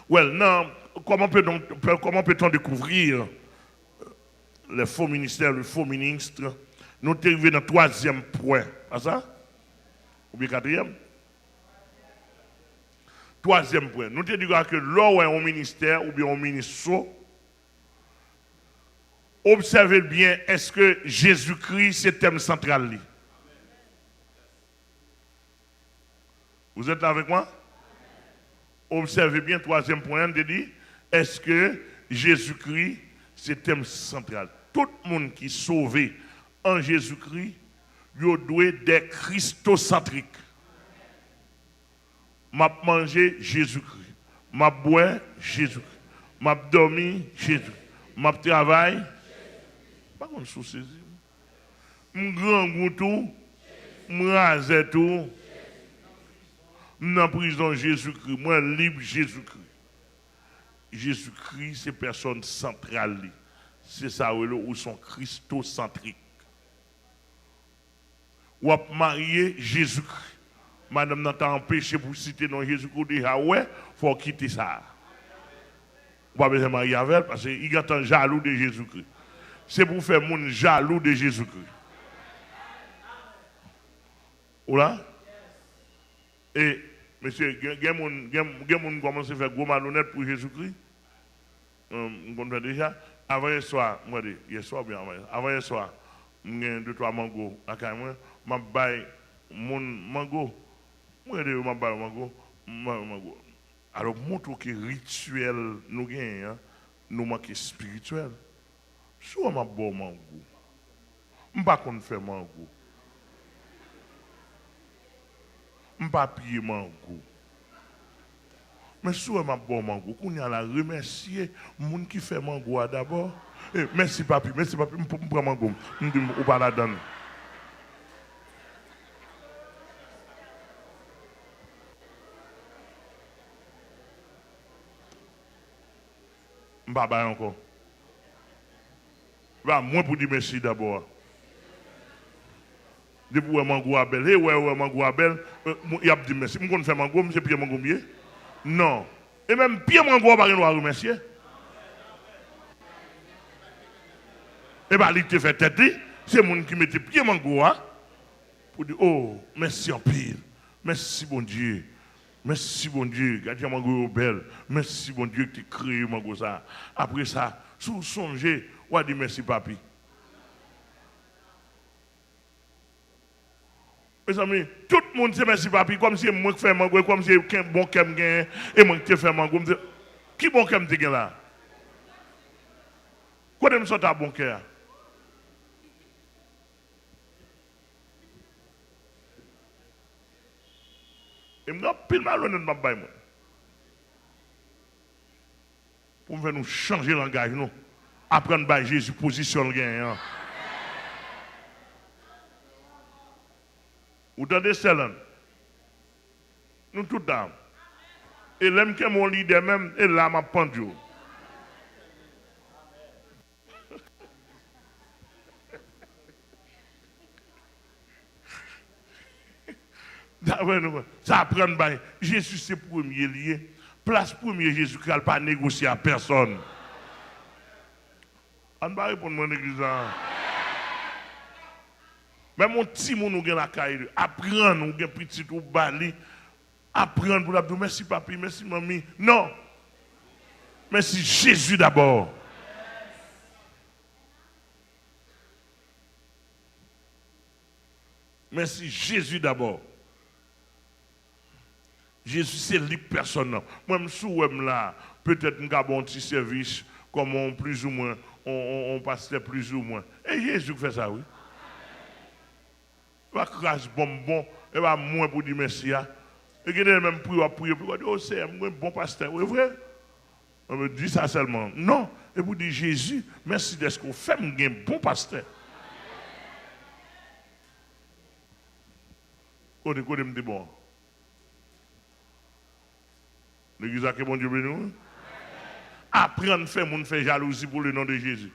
Well, non, comment peut-on découvrir les faux ministères, le faux ministre? Nous sommes arrivés dans le troisième point. Pas ça? Ou bien quatrième? Troisième point. Nous sommes dit que l'on est un ministère ou bien un ministre, observez bien, est-ce que Jésus-Christ c'est le thème central? Vous êtes là avec moi? Observez bien, troisième point, de dire, est-ce que Jésus-Christ c'est le thème central? Tout le monde qui est sauvé en Jésus-Christ, il doit être christocentrique. M'a mangé Jésus-Christ. M'a boire Jésus-Christ. M'a dormi Jésus. M'a travail. Pas comme sous saisi. M'grand goutou. M'rase tout. M'en prison Jésus-Christ. Moi libre Jésus-Christ. Jésus-Christ c'est personne centrale. C'est ça où sont christocentriques. Ou a marié Jésus-Christ. Madame n'a pas empêché pour citer non Jésus-Christ, ah ouais, faut quitter ça. Vous pas besoin de marier avec elle parce qu'il est un jaloux de Jésus-Christ. C'est pour faire mon jaloux de Jésus-Christ. Oula? Et, monsieur, il y a des gens qui commencent à faire gros malhonnête pour Jésus-Christ. On comprend déjà. Avant hier soir, moi, hier soir bien avant hier soir, j'ai 2-3 mangos à Caïman, je baille mon mango. Moi, je baille mango. Alors, montre que rituel nous gagnons, nous manquons spirituel. Si on m'a bon mango, je ne pas qu'on fait mango. Je ne pas piller mango. Mais si on m'a bon mango, qu'on y a la remercier les gens qui fait mango d'abord. Merci papi, je prends mango. Je ne pas la donner. Je ne vais pas encore. Moi pour dire merci d'abord. Depuis que mango a belle, mango a belle, il a dit merci. Je fais mango, je fais mango mieux. Non. Et même pire mango, on va remercier. Et bien, il te fait tête, c'est le monde qui mette pied mango pour dire, oh, merci en pile. Merci bon Dieu. Merci bon Dieu, gardien mango belle. Merci bon Dieu que tu créé mango ça. Après ça, si vous songez, on dit merci papi. Mes amis, tout le monde dit merci papi, comme si moi qui fais mango, comme si un bon kem gagne et moi qui fais mango. Qui bon kem te gagne là? Quoi de me sortir bon cœur? Et je suis pile malhonnête de ma baille. Pour nous changer le langage, nous. Apprendre à Jésus, position le gain. Vous entendez cela? Nous tous dames. Et l'homme qui est mon leader même, et là, m'a pendu. Ça apprend bien. Jésus c'est premier lié. Place premier Jésus qui n'a pas négocié à personne. On va répondre à l'église. Même mon petit monde nous gagne la caille. Apprendre nous gagne petit ou bali. Apprendre pour la dire merci papi, merci mamie. Non. Merci Jésus d'abord. Merci Jésus d'abord. Jésus, c'est libre personne. Moi, je suis là, peut-être que nous avons un petit service, comme on plus ou moins, on passe plus ou moins. Et Jésus fait ça, oui. Il va cracher bonbon, il va moins pour dire merci. Et il a même prier, pour dire, oh, c'est un bon pasteur, oui, vrai? On me dit ça seulement. Non, et pour dire Jésus, merci de ce qu'on fait, un bon pasteur. On me dit bon. L'église a que bon Dieu béni. Apprendre à faire mon fait jalousie pour le nom de Jésus.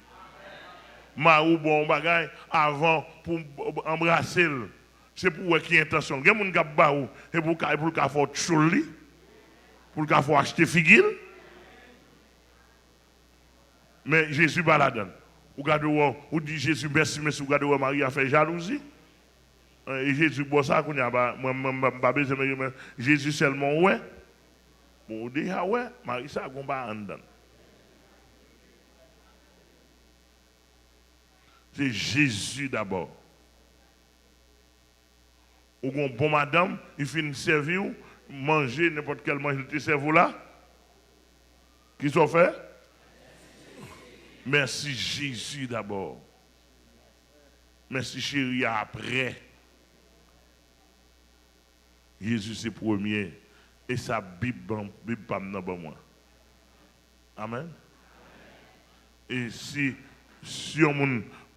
Ma ou bon bagay avant pour embrasser. C'est pour qui intention. Il y a des gens qui ont et pour faire choli, pour faire acheter figure. Mais Jésus pas là-dedans. Vous regardez, vous dites Jésus merci, mais vous regardez, Marie a fait jalousie. Et Jésus, bon, ça, qu'on a pas besoin de Jésus seulement, ouais. Bon, déjà, ouais, Marie, ça, qu'on va en dedans. C'est Jésus d'abord. Ou une bonne madame, il finit servir, manger n'importe quel manger, tu sais vous là? Qui sont fait? Merci Jésus d'abord. Merci chérie après. Jésus c'est premier. Et sa Bible pas dans moi. Amen. Et si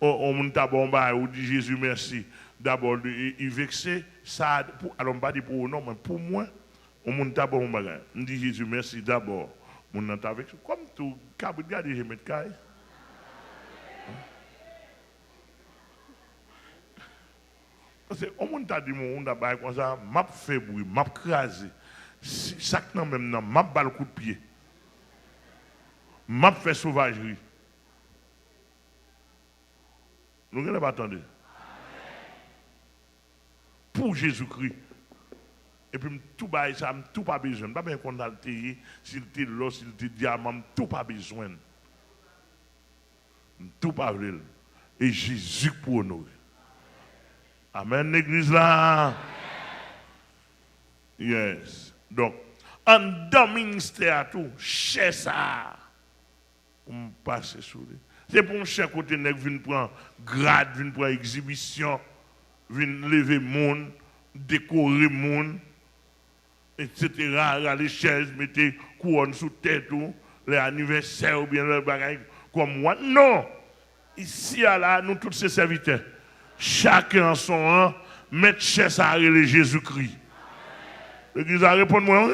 on t'a bombardé ou dit Jésus merci, d'abord il vexé, ça, alors pas dit pour non, mais pour moi, on t'a bombardé. On dit Jésus merci d'abord. Mon t'a vexé. Comme tout, regardez, je mets caille. Parce que on t'a dit mon on a comme ça, m'a fait bruit, m'a crasé. Chaque nan même nan, m'a bal coup de pied. M'a fait sauvagerie. Nous n'avons pas attendu. Pour Jésus-Christ. Et puis tout bail ça, tout pas besoin. Pas bien qu'on altéré, s'il était l'eau, s'il était diamant, tout pas besoin. Tout pas vrai. Et Jésus pour honorer. Amen, l'église là. Yes. Donc, en dans le ministère, tout, chez ça, on passe sur lui. C'est pour chaque côté, nous venons prendre grade, venons prendre exhibition, venons lever le monde, décorer le monde, etc. Les chaises, mettez couronne sous tête, les anniversaires ou bien les bagages comme moi. Non! Ici, là, nous tous ces serviteurs, chacun en son rang, mettre chez ça Jésus-Christ. L'église a répondu moi.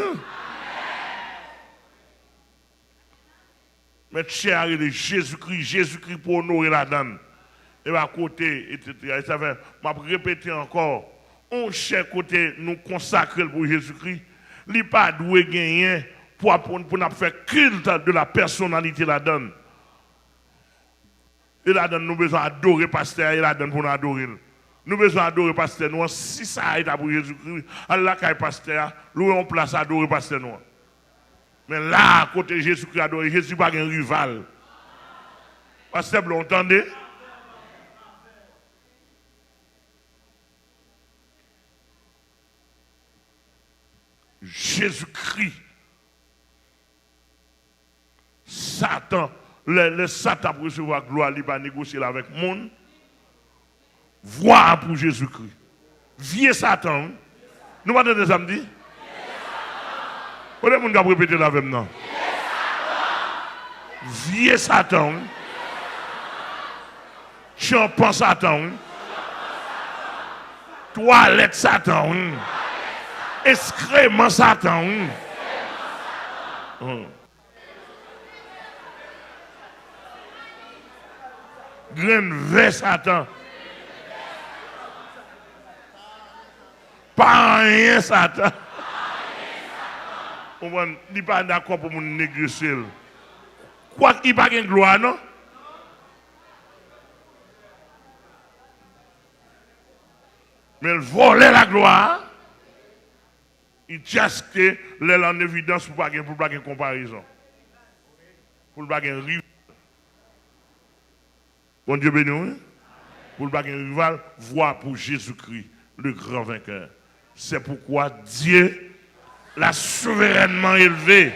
Mettre cher de Jésus-Christ, Jésus-Christ pour honorer la donne. Et à côté, etc. Et ça fait, je vais répéter encore, on cher côté nous consacrer pour Jésus-Christ, il n'est pas doué gagner pour faire culte de la personnalité de la donne. Et la donne, nous besoin d'adorer pasteur, et la donne pour nous adorer. Nous besoin d'adorer pasteur, nous, si ça est pour Jésus-Christ, Allah qui est pasteur, nous on place à adorer pasteur nous. Mais là, à côté de Jésus-Christ adoré, Jésus n'est pas un rival. Pasteur, vous entendez? Jésus-Christ. Satan, le Satan pour recevoir gloire, il va négocier avec le monde. Voir pour Jésus-Christ. Vieux Satan. Nous pas de samedi? Vous avez répéter là avec nous. Vieux Satan. Champan Satan. Toilette Satan. Excrément Satan. Graine vert Satan. Pas rien Satan. On n'est pas d'accord pour nous négocier. Quoi qu'il n'y ait pas de gloire, non? Mais il volait la gloire. Il chaste l'aile en évidence pour ne pas de comparaison. Pour ne pas de rival. Bon Dieu béni. Pour ne pas de rival, voix pour Jésus-Christ, le grand vainqueur. C'est pourquoi Dieu l'a souverainement élevé.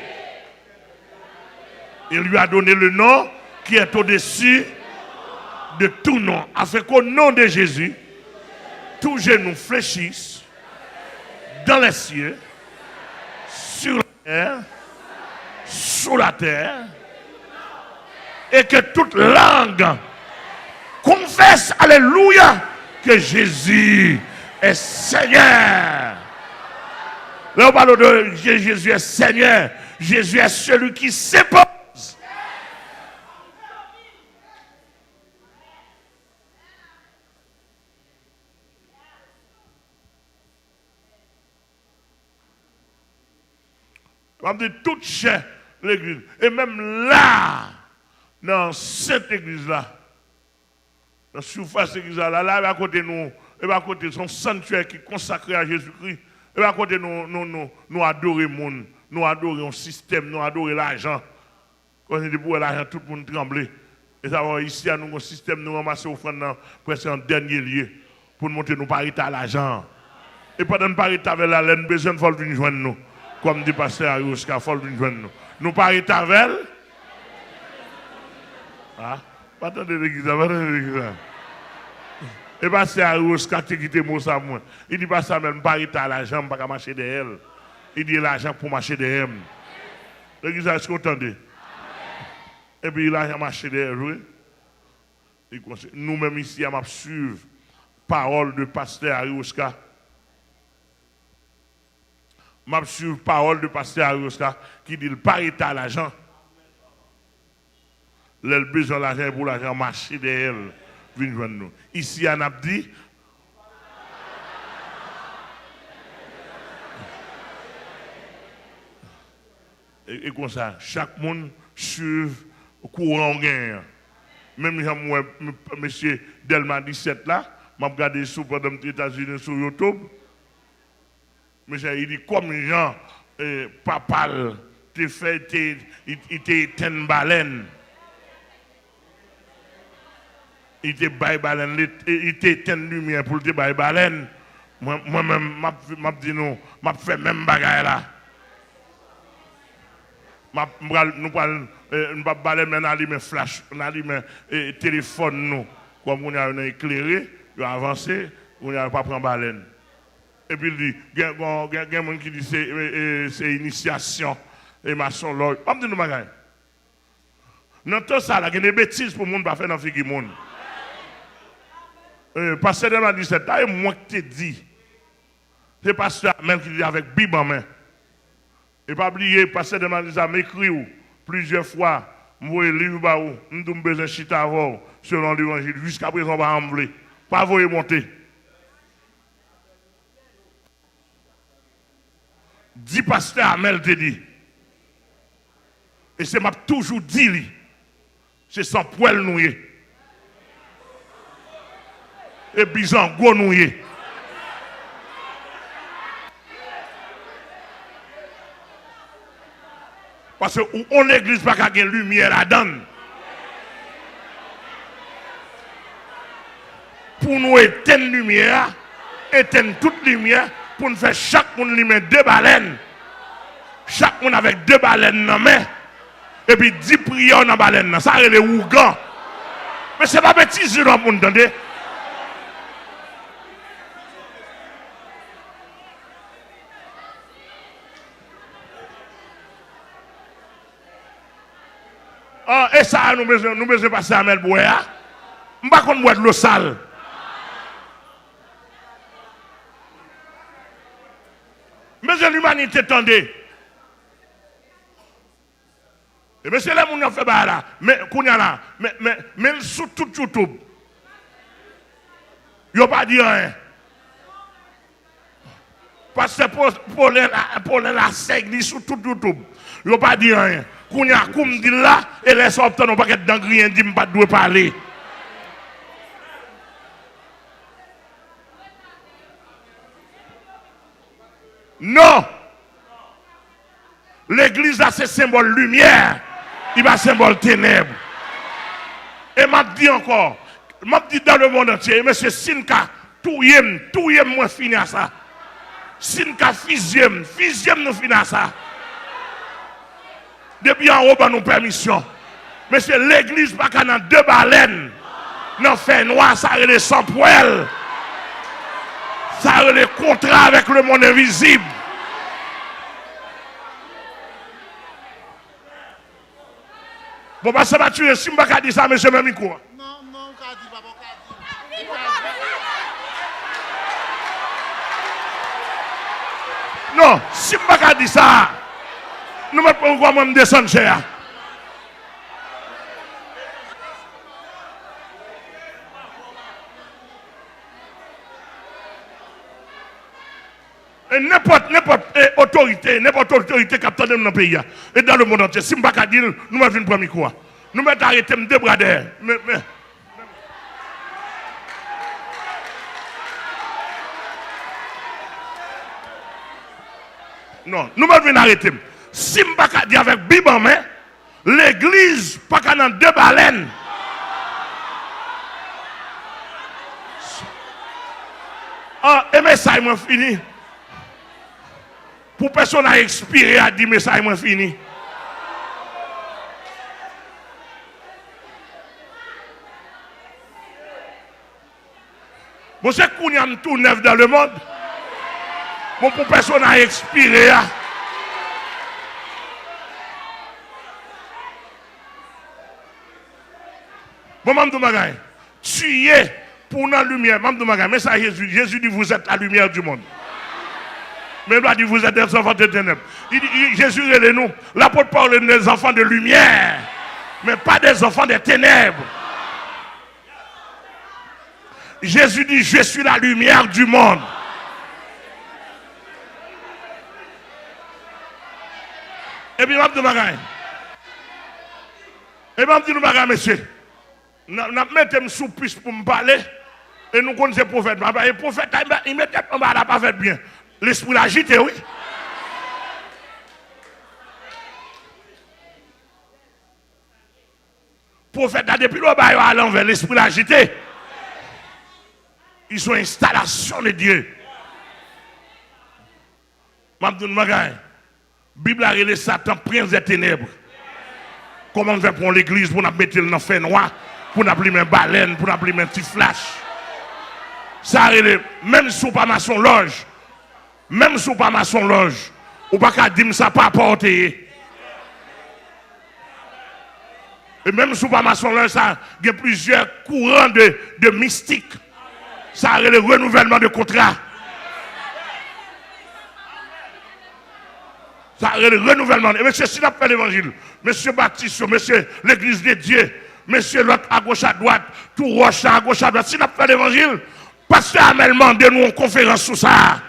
Il lui a donné le nom qui est au-dessus de tout nom. Afin qu'au nom de Jésus, tous genoux fléchissent dans les cieux, sur la terre, sous la terre, et que toute langue confesse, alléluia, que Jésus est Seigneur. Là, on parle de Jésus est Seigneur. Jésus est celui qui sépare. On dit toute chair, l'église. Et même là, dans cette église-là, dans la surface de l'église là, à côté de nous, et à côté de son sanctuaire qui est consacré à Jésus-Christ, et à côté de nous adorons le monde, nous adorons le système, nous adorons l'argent. Quand on dit pour l'argent, tout le monde tremble. Et ça va ici, à nous, un système, nous ramasser offrande presque en dernier lieu, pour nous montrer nous parité à l'argent. Et pendant nous parité avec la laine, besoin de venir joindre nous. Comme dit pasteur Arioska, il faut venir joindre nous. Nous parité avec elle. Ah, pas attendre l'église, pas attendre l'église. Et pasteur Arioska, qui quitté moi ça moi. Il dit pas ça même, parité à l'argent, pas qu'à marcher derrière elle. Il dit l'argent pour marcher derrière elle. L'église, est-ce que vous entendez? Et puis il a marché derrière lui. Nous-mêmes ici, on suivre parole de pasteur Arioska. Je suivre parole de pasteur Arioska qui dit le parité à l'argent. Le besoin de l'argent pour l'argent marcher derrière elle. Viens joindre nous. Ici, on a dit. Et comme ça, chaque monde suit courant gain. Même M. Delma 17 là, m'a regardé sur pendant les États-Unis sur YouTube. Monsieur, il dit comme Jean, papa, il était éteint baleine. Il était bail baleine, il était éteint lumière pour le bail baleine. Moi-même, m'a dit non, m'a fait même bagaille là. Nous parlons, nous pas baleine, mais on allume flash, on allume téléphone nous. Comme on a éclairé, on a avancé, on n'a pas pris baleine. Et puis il dit, il y a des gens qui disent c'est initiation. Et maçon, l'autre. Je dis nous bagaille. Dans tout ça, il y a des bêtises pour le monde pas faire dans le figure monde. Pasteur de la 17, c'est moi qui te dis. C'est pasteur même qui dit avec Bible en main. Et pas oublier, pasteur de la 17 m'écrit plusieurs fois. Moi, livre ba ou, nous besoin de chita avant selon l'évangile. Jusqu'à présent, on va enlever. Pas vous monter. 10 pasteurs Amel te dit. Et c'est m'a toujours dit, c'est sans poil noué. Et bison go noué. Parce que on église pas qu'à une lumière là-dedans. Pour nous éteindre lumière, éteindre toute lumière, pour nous faire chaque monde lui mettre 2 baleines. Chaque monde avec 2 baleines dans la main. Et puis 10 prières dans la baleine. Ça c'est les ougans. Mais c'est pas petit jeu dans le monde, entendez? Ah, et ça, nous besoin passer à Melbourne. Je ne sais pas boire de l'eau sale. Mais l'humanité, attendez. Mais c'est là où on fait là. Mais sous tout YouTube. Il n'y a pas dit rien. Parce que pour la sègle sous tout YouTube. Il n'y a pas dit rien. Qu'on y a comme dit là, et les sortants n'ont pas qu'être dans rien, dit pas de parler. Non! L'église a ses symboles lumière, il va symbole ténèbres. Et m'a dit encore, m'a dit dans le monde entier, monsieur Sinka, tout yem, moi fini à ça. Sinka fizième nous fini à ça. Depuis en haut, nous permission. Mais c'est l'église pas qu'à dans 2 baleines. Non, fait noir, ça a les sans poêle. Ça a les contrats avec le monde invisible. Bon, bah, ça va tuer. Si je ne peux pas dire ça, monsieur Mamiko. Non, non, on dit pas, non, si je ne peux pas dire ça, nous ne pouvons pas me descendre cher. N'importe autorité qui a dans le pays et dans le monde entier, si je ne peux pas dire, nous ne pouvons pas quoi. Nous mettons arrêter deux bras derrière. Non, nous mettons arrêter. Si je ne peux pas dire avec Bible en main, l'église pas qu'à dans deux baleines. Ah, et message moi fini. Pour personne à expirer à dire message moi fini. Vous savez qu'on y a tout neuf dans le monde. Bon, pour personne à expirer. Bon, Mme Magay, tu es pour la lumière. Mme Magay, mais ça, Jésus dit vous êtes la lumière du monde. Mais il doit dire vous êtes des enfants de ténèbres. Jésus est nous. L'apôtre parle des enfants de lumière, mais pas des enfants de ténèbres. Jésus dit je suis la lumière du monde. Et puis, Mme Magay. Et puis, Mme Magay, monsieur. Nous mettons sous puce pour me parler. Et nous connaissons le prophète. Le prophète, il met tête en bas, il n'a pas fait bien. L'esprit l'a agité, oui. Le prophète, depuis le bas, il à l'envers, l'esprit l'a agité. Ils sont installation de Dieu. Mme Magay, la Bible a révélé Satan, prince des ténèbres. Comment on fait pour l'église pour nous mettre dans le fer noir, pour nous appeler une baleine, pour nous appeler un petit flash. Ça a révélé, même si on pas maçon loge, même si on pas maçon loge, ou pas qu'à dire ça pas apporter. Et même si on pas maçon loge, ça il y a plusieurs courants de mystiques. Ça a révélé le renouvellement de contrat. Ça a le renouvellement. Et monsieur, si nous fait l'évangile, monsieur Baptiste, monsieur l'église de Dieu, monsieur l'autre à gauche à droite, tout roche à gauche à droite, si nous fait l'évangile, pasteur Amel demande nous une conférence sur ça.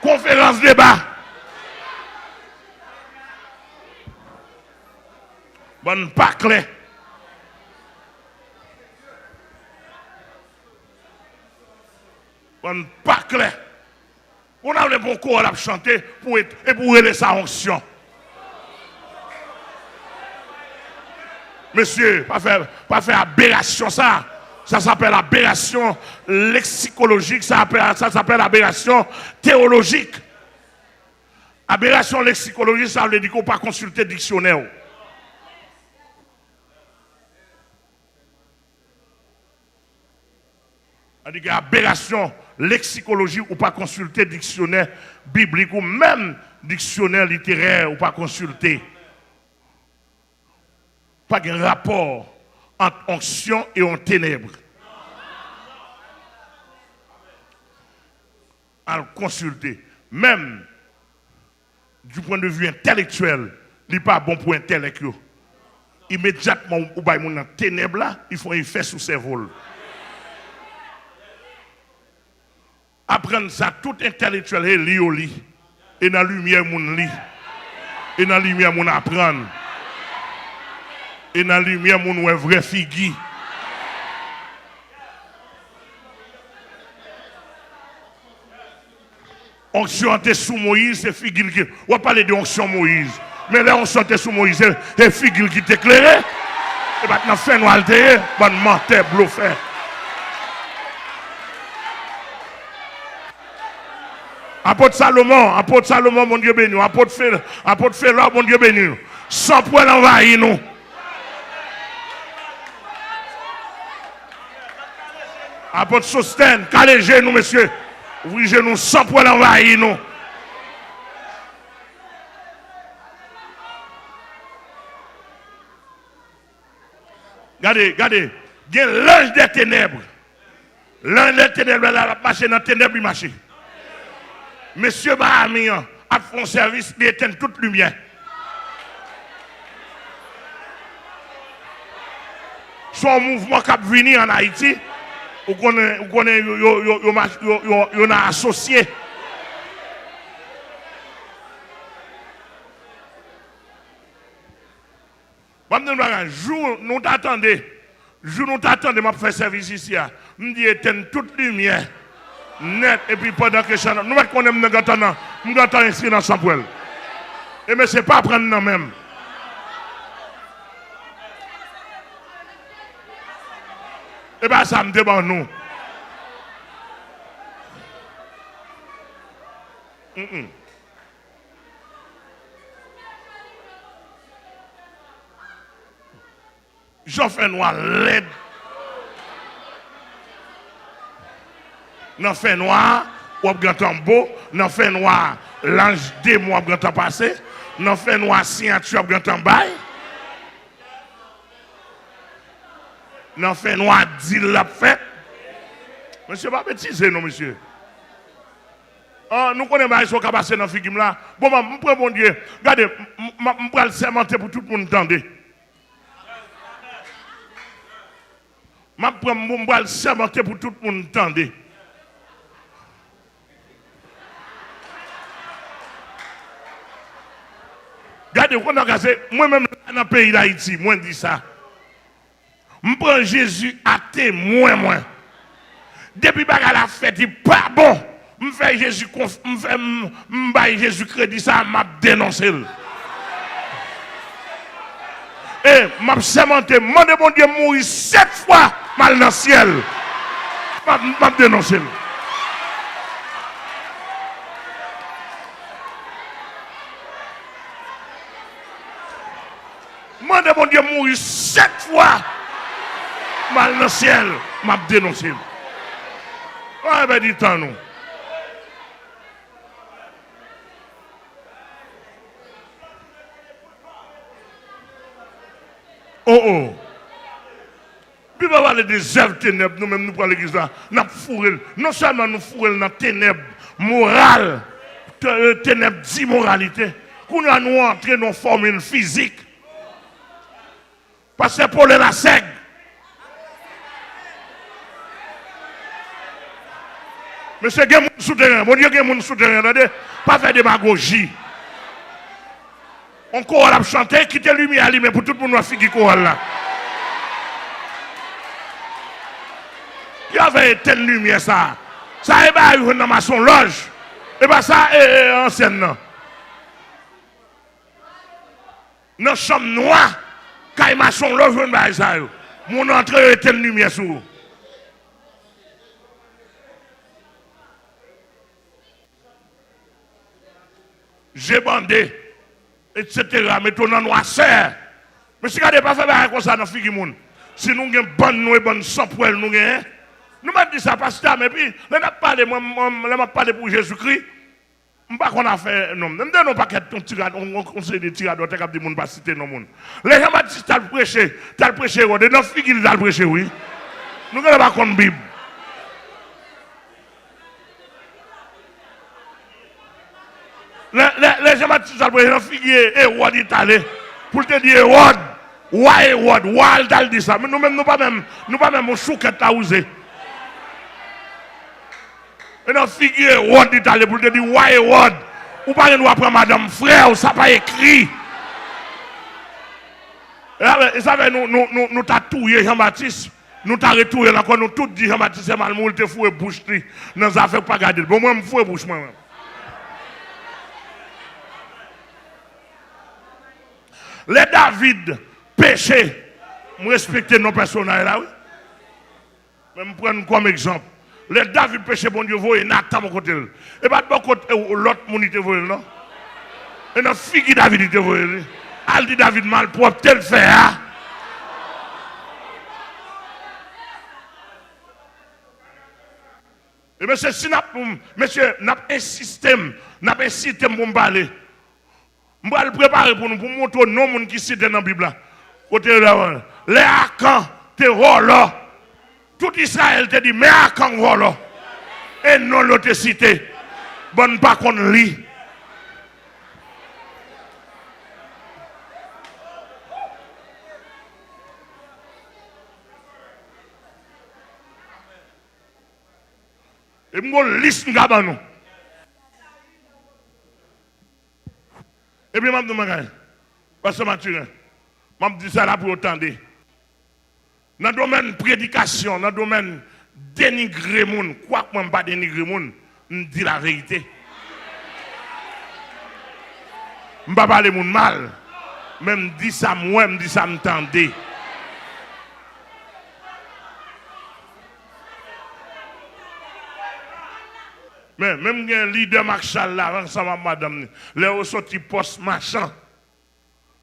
Conférence débat. Bonne pas clair. On pas clair. On a le bon corps à chanter pour relayer sa onction. Monsieur, pas faire aberration ça. Ça s'appelle aberration lexicologique, ça s'appelle aberration théologique. Aberration lexicologique, ça veut dire qu'on ne peut pas consulter le dictionnaire. C'est-à-dire qu'il y a aberration lexicologie ou pas consulter dictionnaire biblique ou même dictionnaire littéraire ou pas consulter. Pas de rapport entre onction et en ténèbres. À consulter. Même du point de vue intellectuel, il n'est pas bon pour intellectuel. Immédiatement, ou bien dans ténèbres là, il faut y faire sous ses vols. Apprendre ça, tout intellectuel est lié au lit. Et dans la lumière, mon lit. Et dans la lumière, mon apprendre. Et dans la lumière, mon vrai figure. Onction était sous Moïse, c'est figure qui. On va parler de onction Moïse. Mais là, onction était sous Moïse, c'est figure qui t'éclairait. Et maintenant, fait nous altérer, bon menteur, bluffé. Apôtre Salomon, mon Dieu béni. Apôtre Félor, mon Dieu béni. Sans poil envahir nous. Apôtre Sosten, calégez nous, monsieur. Ouvrez nous sans poil envahir nous. Regardez. Il y a l'ange des ténèbres. L'ange des ténèbres, il a marché dans les ténèbres, il marche. Monsieur Bahami a fait un service, il éteint toute lumière. Son mouvement qui a venu en Haïti, on a associé. Jour nous t'attendons. Jour nous t'attendons, m'a fait service ici. Me dit éteindre toute lumière net et puis pendant que je nous mettons qu'on aime nous attendre, nous attendons ici dans son poêle. Et mais c'est pas prendre non même. Et bien ça me demande nous. J'en fais noir l'aide. N'en fait noir, ou bien tambour, n'en fait noir, l'ange démon, ou bien passé, n'en fait noir, signature, ou bien bail. N'en fait noir, dit la fait. Monsieur, pas bêtiser, non, monsieur. Nous connaissons pas ce qui a passé dans le film là. Bon, je prends mon Dieu. Regardez, je prends le sermenté pour tout le monde entendre. Je prends le sermenté pour tout le monde entendre. Regardez, moi-même dans le pays d'Haïti, moi je dis ça. Je prends Jésus à témoin. Depuis que la fête, il n'est pas bon. Je fais Jésus crédit, ça m'a dénoncé. Et m'a sermenté, demandé mon Dieu mourir 7 fois mal dans le ciel. M'a dénoncé. Demandez mon Dieu mourir 7 fois mal dans le ciel. M'a dénoncé. Ah ben dis tant nous. Oh. Puis va parler des œuvres ténèbres, nous-mêmes nous prenons l'église là, nous fourrons. Non seulement nous fourrons dans ténèbres morales, ténèbres d'immoralité, qu'on a nous entré dans une formule physique. Parce que pour la sègue. Monsieur, il y a des souterrains, mon Dieu, il y a des souterrains, pas faire démagogie. On chorale à chanter, quitter lumière allumée pour tout le monde qui chorale là. Il y avait telle lumière ça. Ça est pas dans ma son loge. Et bien ça est ancienne. Dans la chambre noire, quand il m'a son loge, je vais ça. Mon entrée est telle lumière sur. J'ai bandé. Etc. Mais ton en noirceur. Mais si vous n'avez pas fait comme ça dans le monde, si nous avons une bonne nous et bonne sang pour elle, nous avons. Nous m'avons dit ça, pasteur, mais puis, nous avons parlé pour Jésus-Christ. Je ne sais pas qu'on a fait, non. Nous n'avons pas on conseille des tiradors, qui ont dit, pas citer non monde. Les gens m'ont dit, tu as prêché, dans le figure, tu as prêché, oui. Nous n'avons pas contre Bible. Les gens m'ont dit, tu as prêché, dans le figure, Hérode Italie, pour te dire, Hérode, Hérode, dit ça. Mais nous-mêmes, nous pas même, un chouquette à oser. Et dans le figure, Hérode d'Italie, pour te dire, ouais, Hérode, ou pas nous apprendre madame frère, ou ça pas écrit. Et ça fait, nous tatoué Jean-Baptiste, nous t'a retoué encore, nous tout dit Jean-Baptiste, c'est mal, nous te foué bouche, dans les affaires pas garder. Bon, moi, je me foué bouche, moi. Les David péché, je respecte nos personnages là, oui. Mais je prends comme exemple. Les David péché, bon Dieu, voyez Nathan mon côté. Et pas de bon côté, l'autre mon il te voyait, non? Et notre fille qui David il te voyait. Elle dit David mal propre, tel fait, hein? Et monsieur, si monsieur, n'a pas un système pour me parler. Je vais le préparer pour nous, pour montrer non monde qui cite dans la Bible. Côté là, les Akans te volent. Tout Israël te dit, mais Akans volent. Et non l'autre cité. Bonne pas qu'on lit. Et moi, liste nous. Et puis, je me dis, parce que Mathurin, Je dis ça là pour entendre. Dans le domaine prédication, dans le domaine dénigrer les gens, quoi que je ne pas dénigrer les gens, je dis la vérité. Je ne vais pas parler de mal. Même dis ça moi, je dis ça m'entendez. Mais même un leader Marshall là, ensemble avec madame, là, ils sorti poste machin.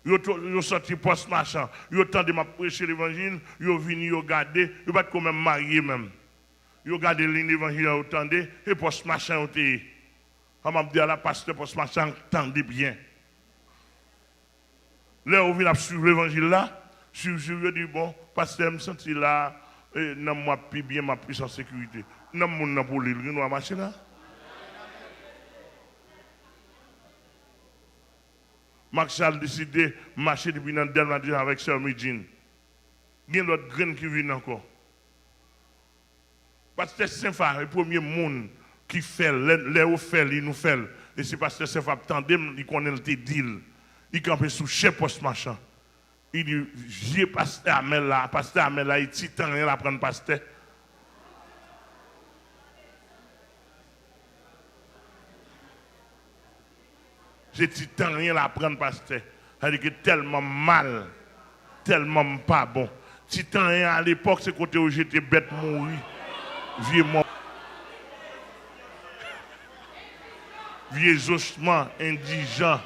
Ils sorti poste machin. Ils ont tenté de prêcher l'évangile, ils ont venu, ils ont gardé, ils ne sont pas même mariés même. Ils ont gardé l'évangile, ils ont tenté, et poste machin ont été. On m'a dit à la pasteur, poste machin, tendez bien. Là, on vient suivre l'évangile là, je dis, bon, pasteur, je me sens là, et non, moi, plus bien, ma plus en sécurité. Non, mon pour l'île, nous allons marcher là. Marshall décidé de marcher depuis dans le dernier avec Sœur Midjine. Il y a d'autres graines qui viennent encore. Pasteur Saint-Fa, le premier monde qui fait, les fait, il nous fait. Et c'est Pasteur Saint-Fa, il connaît le deal. Il campe sous chef poste machin. Il dit, j'ai Pasteur Amel là, il est titan, il apprend Pasteur. J'ai titan, rien à prendre, pasteur. C'est-à-dire que tellement mal, tellement pas bon. Titan, à l'époque, c'est côté où j'étais bête mourir. Vieux mort. Vieux ossements, indigents.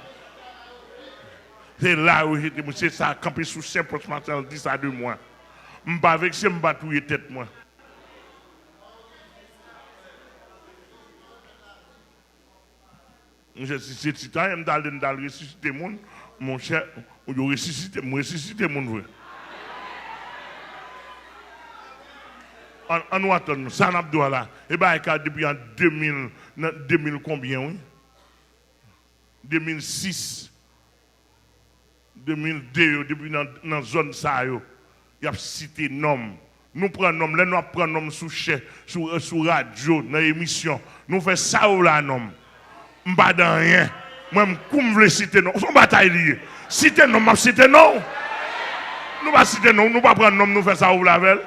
C'est là où j'étais, c'est ça, campé sous 5 matin, 10 à 2 mois. Je ne suis pas avec ça, je ne suis pas touiller tête, moi. Je suis titan, je vais ressusciter mon cher, je vais ressusciter mon vrai. En nous attendons, ça n'a pas là. Et bien, depuis en 2000 combien, oui? 2006, 2002, depuis dans la zone ça, il y a cité nom. Nous prenons nom, là nous prenons nom sous chef, sous radio, dans l'émission. Nous faisons ça ou là nom. Je ne suis pas dans rien. Moi, je veux citer nom. C'est une bataille liée. Citer nom, je citer nom. Nous ne pas citer nom, nous ne pas prendre nom, nous faisons ça ou la veille.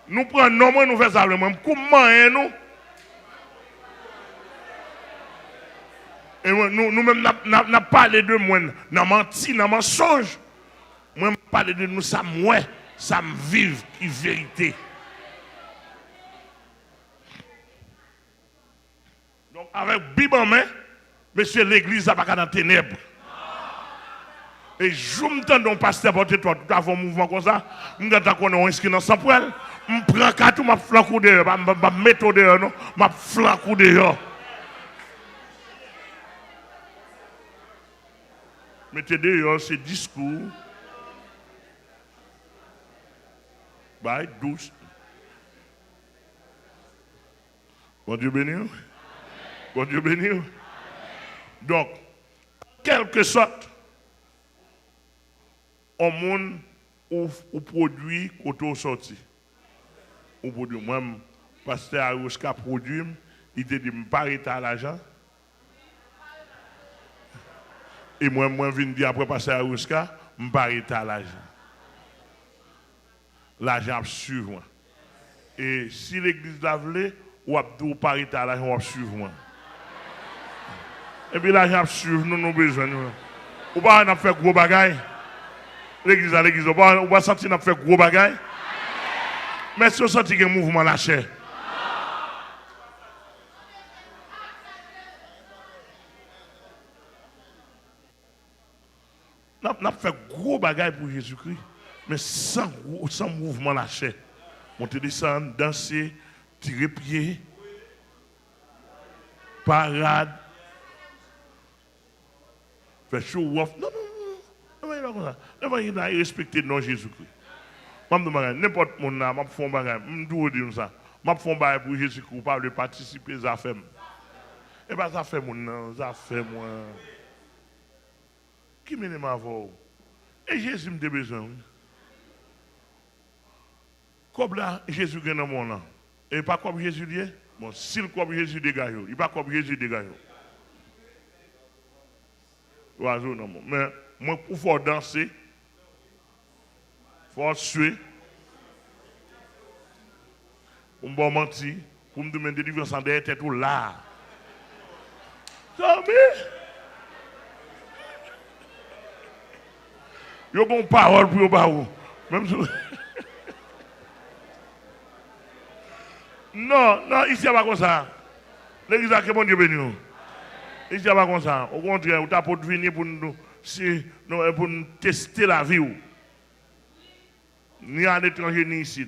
Nous prenons nom, nous faisons ça ou la veille. Comment nous? Et nous-mêmes, nous avons parlé de moi, nous avons menti, nous avons mensonge. Moi, je parle de nous, ça moi. Ça me vive qui vérité. Donc avec Bible en main, monsieur l'église n'a pas dans les ténèbres. Et je me tends donc pasteur porter toi tout avant un mouvement comme ça, je me tends qu'on est inscrit dans 100 poils, je prends quatre ma flanc dehors, je mettre dehors non, ma flanc dehors. Mettez dehors ces discours. Bye, douce. Bon Dieu béni. Bon Dieu béni. Donc, quelque sorte, au monde où produit côté sorti. Ou produit moi, pasteur Arouska produit, il te dit pas arrêter à l'argent. Et moi viens dire après pasteur Arouska, pas arrêter à l'argent. L'argent suivre moi. Et si l'église l'a voulu, ou abdou parité à l'argent va suivre moi. Et puis l'argent suivre nous nous besoin nous. Ou pas on a fait gros bagaille. L'église on va sentir n'a fait gros bagaille. Mais si on senti un mouvement la chair. N'a fait gros bagaille pour Jésus-Christ. Mais sans mouvement la chair. Monter, descendre, danser, tirer pied, parade, faire show off. Non. Il a respecté non Jésus-Christ. N'importe qui m'a fait un bagage, je dis ça. Je fais un bagage pour Jésus-Christ, pas de participer à ça fait. Et bien ça fait mon ça fait moi. Qui m'a ma voix? Et Jésus me besoin. Comme là, Jésus est dans mon nom. Et pas comme Jésus dit, Bon, si le corps Jésus dégage, il pas comme Jésus dégage. Oiseau non, mais moi pour faire danser, pour suer, pour me mentir, pour me demander délivrance en derrière tête tout là. Ça yo bon parole pour yo ba ou. Même si... Non, non, ici pas comme ça. L'église a que bon Dieu béni. Ici pas comme ça. Au contraire, on t'a pour venir pour nous pour nous tester la vie. Ni à l'étranger ni ici.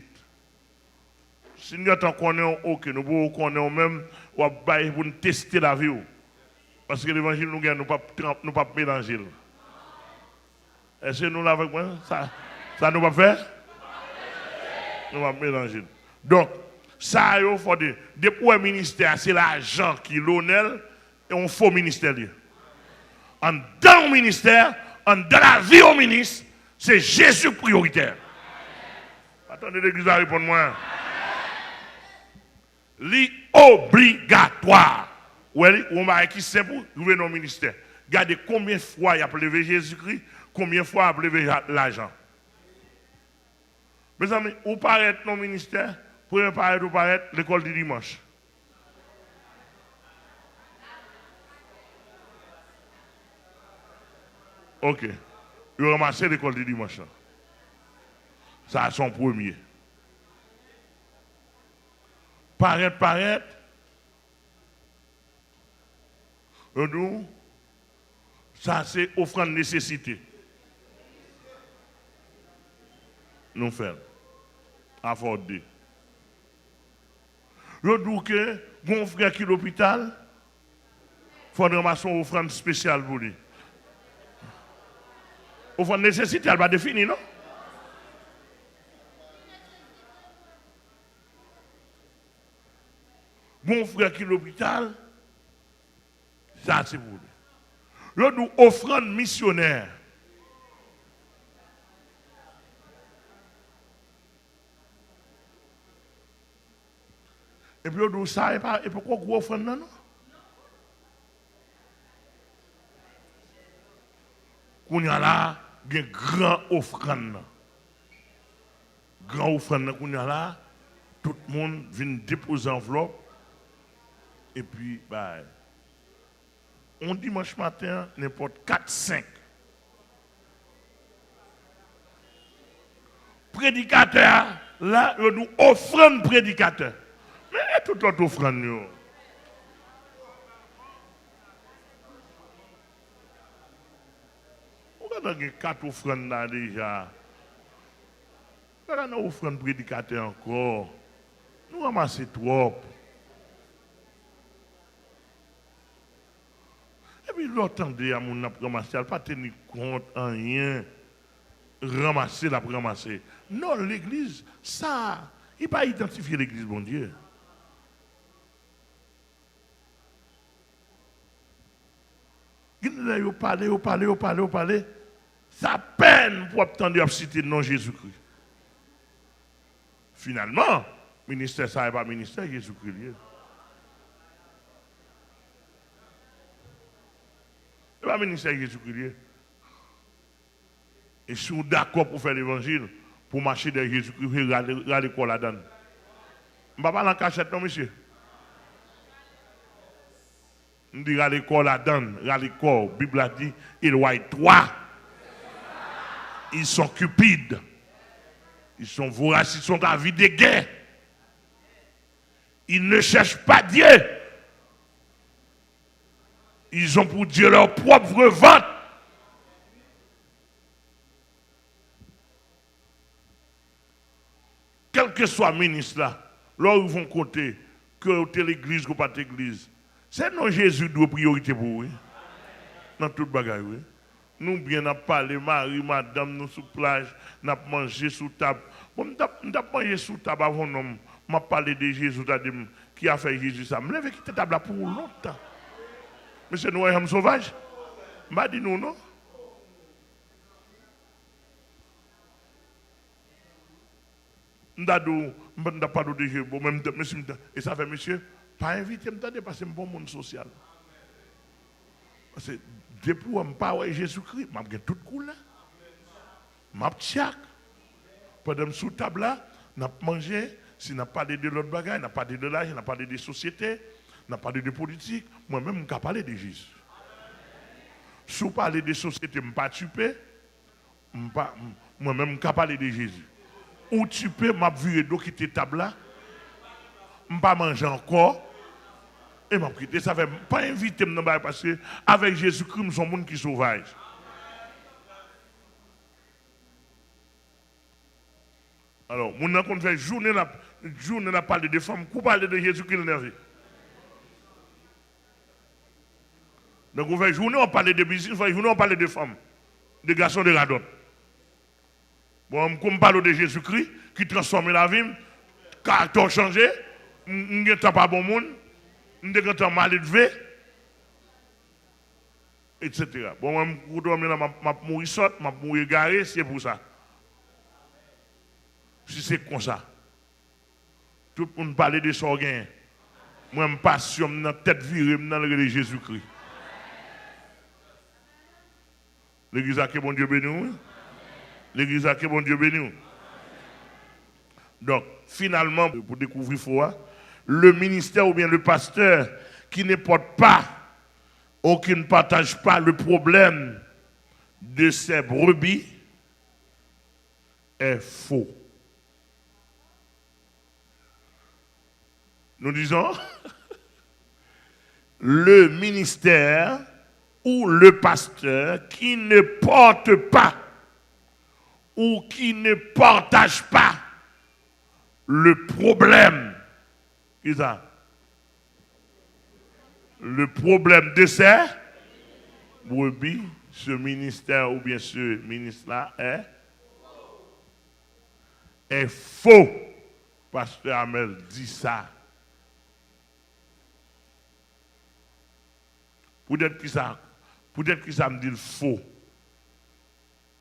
Si nous connaissons OK, nous pouvons connaître même pour nous tester la vie. Parce que l'évangile nous ne nous pas mélanger. Est-ce que nous l'avons avec moi? Ça nous va faire? Nous va mélanger. Donc, ça, il faut dire, depuis le ministère, c'est l'argent qui est l'honneur et on faux ministère. En dans le ministère, dans la vie au ministre, c'est Jésus prioritaire. Attendez, l'église à répondre moi. L'obligatoire. Ouais, on m'a qui c'est pour gouverner au ministère. Regardez combien de fois il a levé Jésus-Christ, combien de fois il a levé l'argent. Mes amis, où paraît nos ministères, pour paraître ou paraître l'école du dimanche. Ok. Il a ramassé l'école du dimanche. Ça a son premier. Paraître. Nous, ça c'est offrande nécessité. Nous faisons. Afforder. Je dis que, mon frère qui est à l'hôpital, il faut ramasser une offrande spéciale pour lui. Offrande nécessité, elle va définir, non? Mon frère qui est à l'hôpital, ça c'est pour lui. Je dis offrande missionnaire. Et puis, on dit ça, et pourquoi vous offrande non? Qu'on y a là, il y a une grande offrande. Grand offrande, qu'on y a là, tout le monde vient déposer enveloppe. Et puis, bah, on dimanche matin, n'importe 4-5. Prédicateur, là, on nous offrande prédicateur. Mais tout l'autre offrande. On a 4 offrandes là déjà. On a une offrande prédicateur encore. Nous ramassons trop. Et puis l'autre temps, à mon ramasser, elle pas tenir compte en rien. Ramasser, la ramasser. Non, l'église, ça, il pas identifier l'église, bon Dieu. Vous parlez. Ça peine pour obtenir citer le nom Jésus-Christ. Finalement, ministère, ça n'est pas ministère Jésus-Christ. Ce n'est pas ministère Jésus-Christ. Et si vous êtes d'accord pour faire l'évangile, pour marcher derrière Jésus-Christ, regardez quoi là-dedans. Je ne vais pas dans la cachette, non, monsieur. On dit regardez quoi là-dedans, regardez quoi. La Bible a dit, ils voient trois. Ils sont cupides. Ils sont voraces, ils sont avides de guerre. Ils ne cherchent pas Dieu. Ils ont pour Dieu leur propre vente. Quel que soit le ministre là, là où ils vont compter, que tu es l'église ou pas l'église, c'est non Jésus doit priorité pour vous. Dans toute bagaille, oui. Nous bien n'a parlé, Marie, madame, nous sous plage, n'a mangé sous table. Bon, n'a mangé sous table avant nous, m'a parlé de Jésus qui a fait Jésus ça. Je l'ai quitté table là pour longtemps. Mais c'est nous, sommes sauvages. M'a dit nous, non? M'dadou, m'd'a pas de Jésus, bon même monsieur, et ça fait monsieur, Pas inviter me parce que je suis un bon monde social. Parce que depuis que je ne pas Jésus-Christ, je suis tout cool là. Je suis tchak. Pendant sous table là, on a mangé, si on a parlé de l'autre bagaille, on a parlé de l'âge, on a parlé des sociétés, on a parlé de politique, moi-même, je parler de Jésus. Si vous parlez des sociétés, je ne pas tuer, moi-même, je parler de Jésus. Ou tu peux, je vais virer quitter table là, je ne pas manger encore, et je vais quitter. Ça ne veut pas inviter parce que avec Jésus-Christ, nous sommes des gens qui sauvage. Alors, mon n'a qu'on fait journée n'a parlé de femmes, qu'on parle de Jésus-Christ l'énergie. Donc, on fait journée, on parle de business, on fait journée, on parle de femmes, de garçons, de radons. Bon, comme on parle de Jésus-Christ, qui transforme la vie, caractère changé, on n'est pas bon monde, on n'est mal élevé, etc. Bon, je vais mourir sot, je vais mourir garé, c'est pour ça. Si c'est comme ça, tout le monde parle de sorguin. Moi, je passe sur ma tête virée dans le de Jésus-Christ. L'église a que bon Dieu béni. L'église a que bon Dieu béni. Donc, finalement, pour découvrir foi, le ministère ou bien le pasteur qui ne porte pas ou qui ne partage pas le problème de ses brebis est faux. Nous disons, le ministère ou le pasteur qui ne porte pas ou qui ne partage pas le problème, qu'est-ce ça? Le problème de ces brebis, ce ministère ou bien ce ministre-là est faux. Pasteur Amel dit ça. Peut-être que ça me dit faux.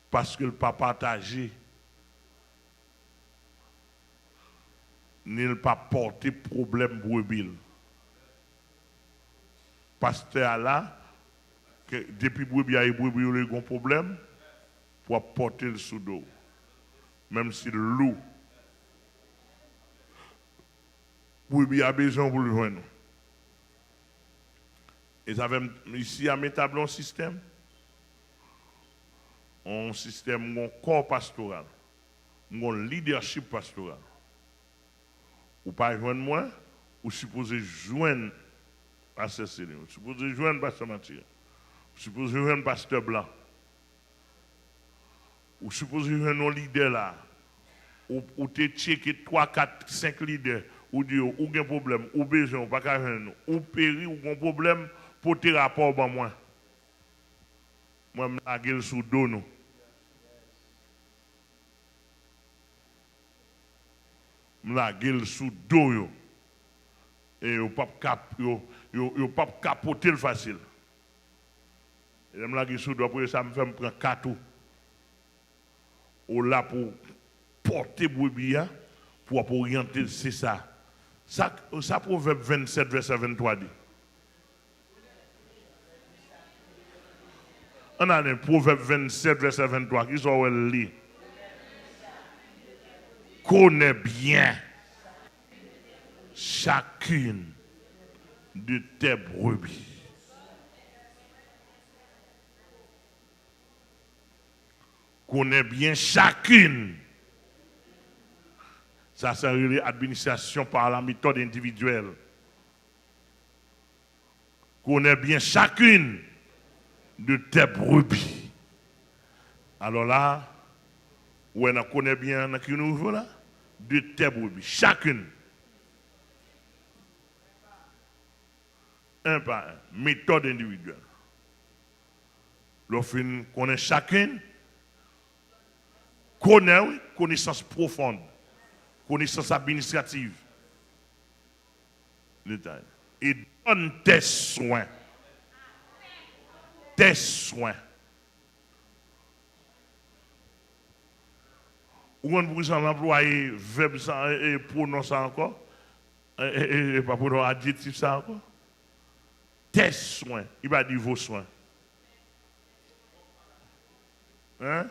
Parce que le pas partagé, n'a pas porté problème brebis. Pasteur là, depuis brebis a eu un problème, pour porter le sous dos. Même si le loup, brebis a besoin pour le joindre. Et ça fait ici à métabler un système, un corps pastoral, un leadership pastoral. Ou pas joindre moi, ou supposé joindre Pasteur Céline, ou supposé joindre Pasteur Mathieu, ou supposé joindre Pasteur Blanc, ou supposé joindre un leader là, ou te checker 3, 4, 5 leaders, ou dire, ou un problème, ou besoin, ou pas qu'à joindre, ou péri, ou un problème, pour tes rapports, ben moi. Moi, je suis la sous dos, nous. Je suis la sous dos, et je ne peux pas capoter le facile. Et je suis la sous dos, pour ça me fait prendre 4 ou. Ou là pour porter brebis, pour orienter, c'est ça. Ça, Proverbe 27, verset 23 dit. On a un Proverbe 27, verset 23, qui sont lit. Connais bien chacune de tes brebis. Connais bien chacune. Ça, c'est l'administration par la méthode individuelle. Connais bien chacune de tes brebis. Alors là, on connaît bien dans qui nous là, de tes brebis. Chacune. Un par un. Méthode individuelle. Lorsqu'on connaît chacune, connaissance profonde, connaissance administrative. Et donne tes soins. Tes soins. Ou on vous en employer verbe et pronom ça encore. Et pas pour adjectif ça encore. Tes soins. Il va dire vos soins. Hein?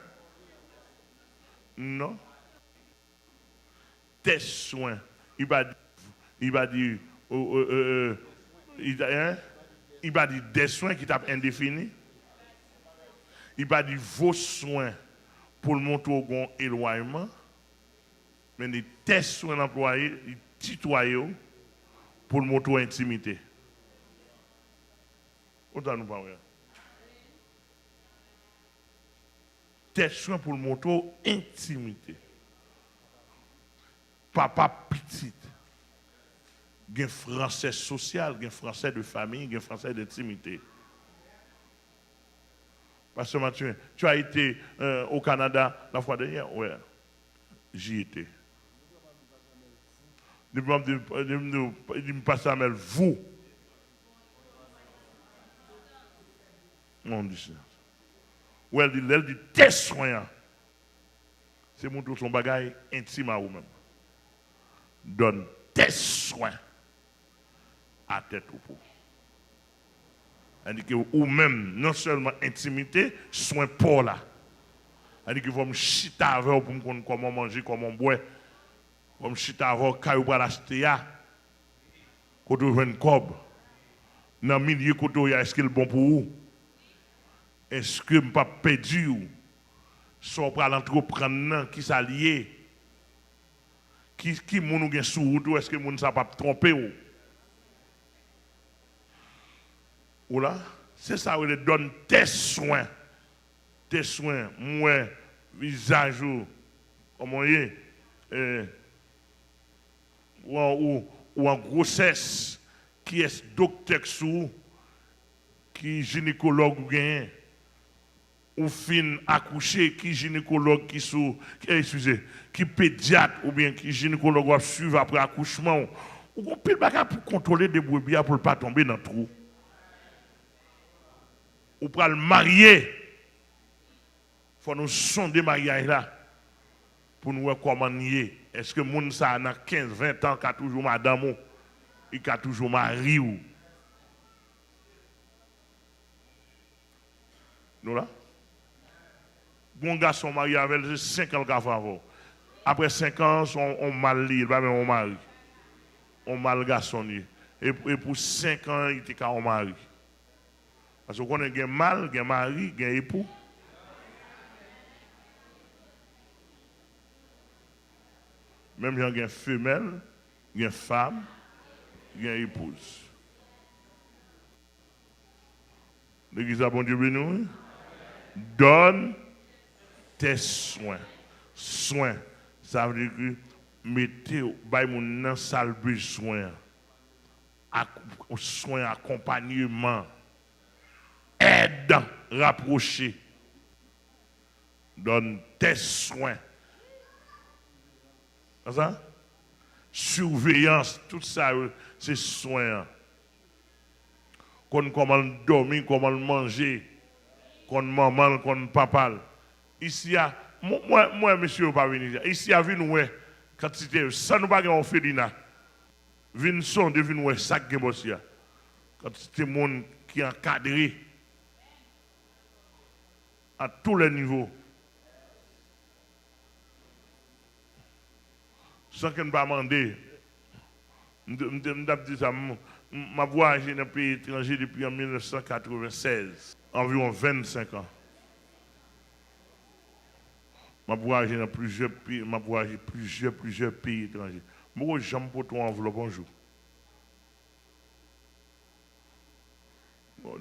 Non. Tes soins. Il va dire, il va dire, il va dire des soins qui tapent indéfini. Il va dire vos soins pour le montrer au grand éloignement. Mais les tes soins employés, ils tutoient pour le montrer intimité. Autant nous parler. Tes soins pour le montrer intimité. Papa petit. Il y a un français social, il y a un français de famille, il y a un français d'intimité. Parce que Mathieu, tu as été au Canada la fois dernière? Oui, j'y étais. Il me passe à mail, vous. On dit ça. Ou elle dit, tes soins. C'est mon tour son bagage intime à vous-même. Donne tes soins à tête ou pour. Elle dit que ou même, non seulement intimité, soin pour là. Elle dit que vous me chiter avec vous pour me connaître comment manger, comment boire. Vous me chiter avec vous, quand vous allez acheter, quand vous avez une cob. Dans le milieu, est-ce qu'il est bon pour vous? Est-ce que je ne peux pas perdre? Soit pour l'entreprendre, qui s'allie? Qui moun gen sous route ou est-ce que moun sa pas tromper ou? Ou là, c'est ça où il donne tes soins. Tes soins, moi, visage ou, comment y est, ou en grossesse, qui est docteur sous, qui gynécologue ou gagne, ou fin accoucher, qui gynécologue qui sous, excusez, qui pédiatre ou bien qui gynécologue va suivre après accouchement, ou on peut pas pour contrôler des brebis pour ne pas tomber dans le trou. Ou pour le marier, il faut nous sonder mariage là pour nous voir comment nier. Est-ce que moun ça a 15, 20 ans qui a toujours madame ou il a toujours mari ou? Nous là? Bon garçon marié avec 5 ans avant. Après 5 ans, on mal lié, pas même on mari. On mal garçon lié. Et pour 5 ans, il était qu'à on mari. Parce qu'on a un mal, un mari, un époux. Même il y a une femelle, une femme, une épouse. L'église a bon Dieu béni. Donne tes soins. Soins, ça veut dire que mettez dans salle besoin. Soins, accompagnement, aide, rapprocher. Donne tes soins. Ça? Surveillance, tout ça, c'est soins. Comment dormir, comment manger, comment maman, comment papa. Ici, moi, monsieur, pas venir. Ici, à venir, quand c'était, ça nous pas en félina. Vin son de venir, ça qui est quand c'était monde qui est encadré à tous les niveaux. Sans qu'on ne pas demander. Je dis ça, ma voyagé dans le pays étranger depuis 1996, environ 25 ans. Je voyagé dans plusieurs pays, plusieurs pays étrangers. Moi, j'aime pour ton enveloppe bonjour.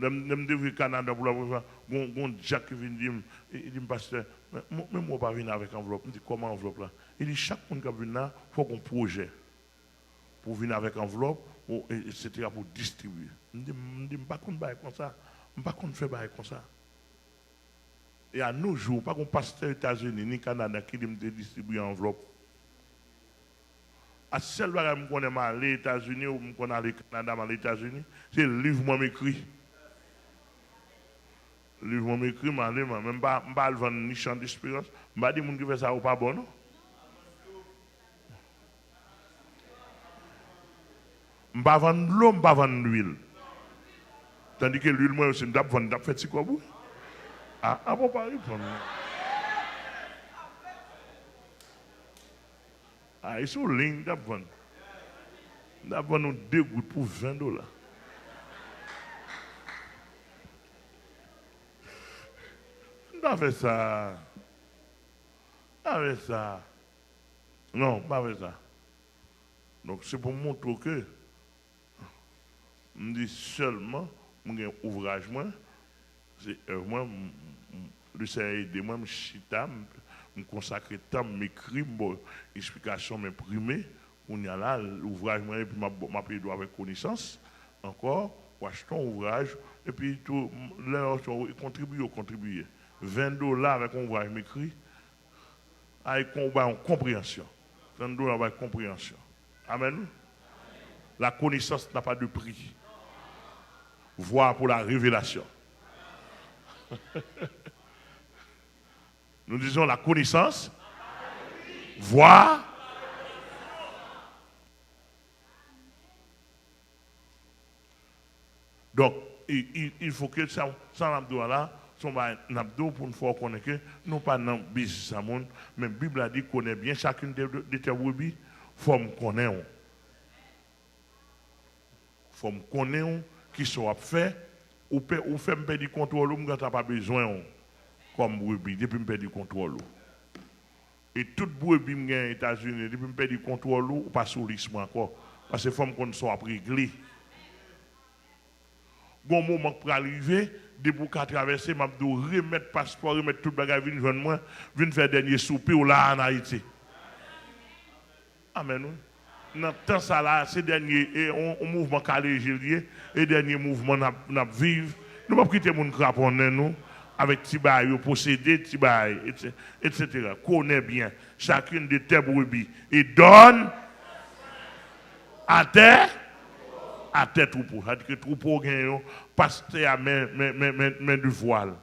Je me au Canada pour la voir. Mon Jack qui vient dire, il dit, pasteur, même moi pas venir avec enveloppe. Je dis, comment enveloppe là? Il dit, chaque monde qui vient là, il faut qu'on projet. Pour venir avec enveloppe, etc. pour distribuer. Je dis, je ne sais pas qu'on fait comme ça. Je ne sais pas qu'on fait comme ça. Et à nos jours, pas qu'on passe aux États-Unis ni Canada qui me distribue enveloppe. À seul bagage qu'on est allé aux États-Unis ou qu'on est allé au Canada, aux États-Unis, c'est le livre moi m'écrit. Le livre moi m'écrit, même pas le vendre ni champ d'espérance. Je ne dis pas que fait ça ou pas bon. Non? ne pas vendre l'eau, je ne pas vendre l'huile. Tandis que l'huile, moi aussi, je ne vendre, fait quoi vous? Ah, bon, pas répondre. Ah, ils sont lignes, je vendre. Je vendre 2 gouttes pour $20. Pas fait ça. Pas fait ça. Non, pas fait ça. Donc c'est pour montrer que je dis seulement, mon ouvrage, moi, c'est moi, le Seigneur aide moi, je chita, je consacre temps, m'écrit, explication, m'imprimer, on y a là, l'ouvrage, moi, et puis ma pédo avec connaissance, encore, ou acheter un ouvrage, et puis tout, là, contribuer. $20 avec un ouvrage m'écrit, avec en compréhension. $30 avec compréhension. Amen. La connaissance n'a pas de prix. Voir pour la révélation. Nous disons la connaissance, voir. Donc, il faut que ça là, son abdo pour nous faire connaître que nous pas dans business à monde, mais la Bible a dit qu'on connaît bien chacune de tes brebis, faut me connaître. Faut me connaître qui sont fait ou fait me perdre du contrôle ou m'gata pas besoin comme brebis depuis me perdre du contrôle. Et toute brebis m'gain aux États-Unis depuis me perdre du contrôle ou pas sur l'isme encore parce que faut me soit réglé. Bon moment pour arriver, des pour traverser, m'a dû remettre passeport, remettre tout bagage, venir joindre moi, venir faire dernier soupir là en Haïti. Amen. Dans temps ça là, ces derniers un mouvement calégilier et dernier mouvement n'a vivre, nous pas quitter mon craponner nous avec tibaï posséder tibaï etc. Connaît bien chacune de tes brebis et donne à tête troupeau. C'est-à-dire que troupeau gagne pasteur à main du voile.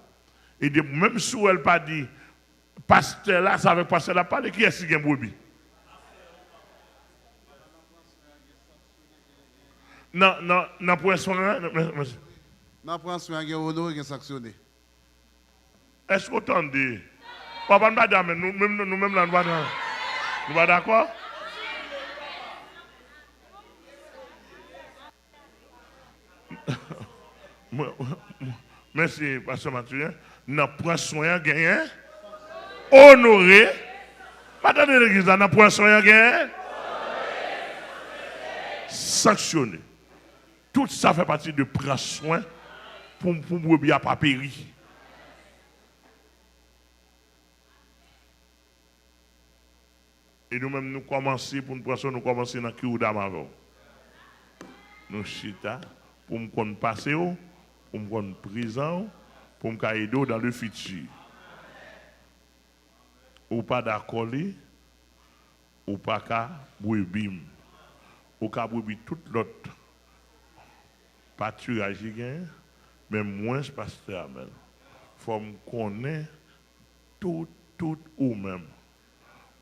Et même si elle pas dit pasteur là, ça veut pasteur là parler qui est-ce qui gagne brebis? Non, pour soin, non, pour soin, il y a un sanctionné. Est-ce que vous entendez? Papa, madame, nous-mêmes, là, nous sommes d'accord? Merci, Pasteur Mathieu. Nous prenons soin, gagner, honorer. Madame de l'église, nous prenons soin, gagner, sanctionner. Tout ça fait partie de prendre soin pour bien pas périr. Et nous-mêmes, nous commençons, pour nous prendre soin, nous commençons dans le Kiroudam avant. Nous chita pour nous connaître passer, pour nous connaître prison, pour nous aider dans le futur. Ou pas d'accord, ou pas qu'à bouébim, ou qu'à bouébim tout l'autre. Pâturage, mais moins pasteur. Il faut me connaître tout ou même.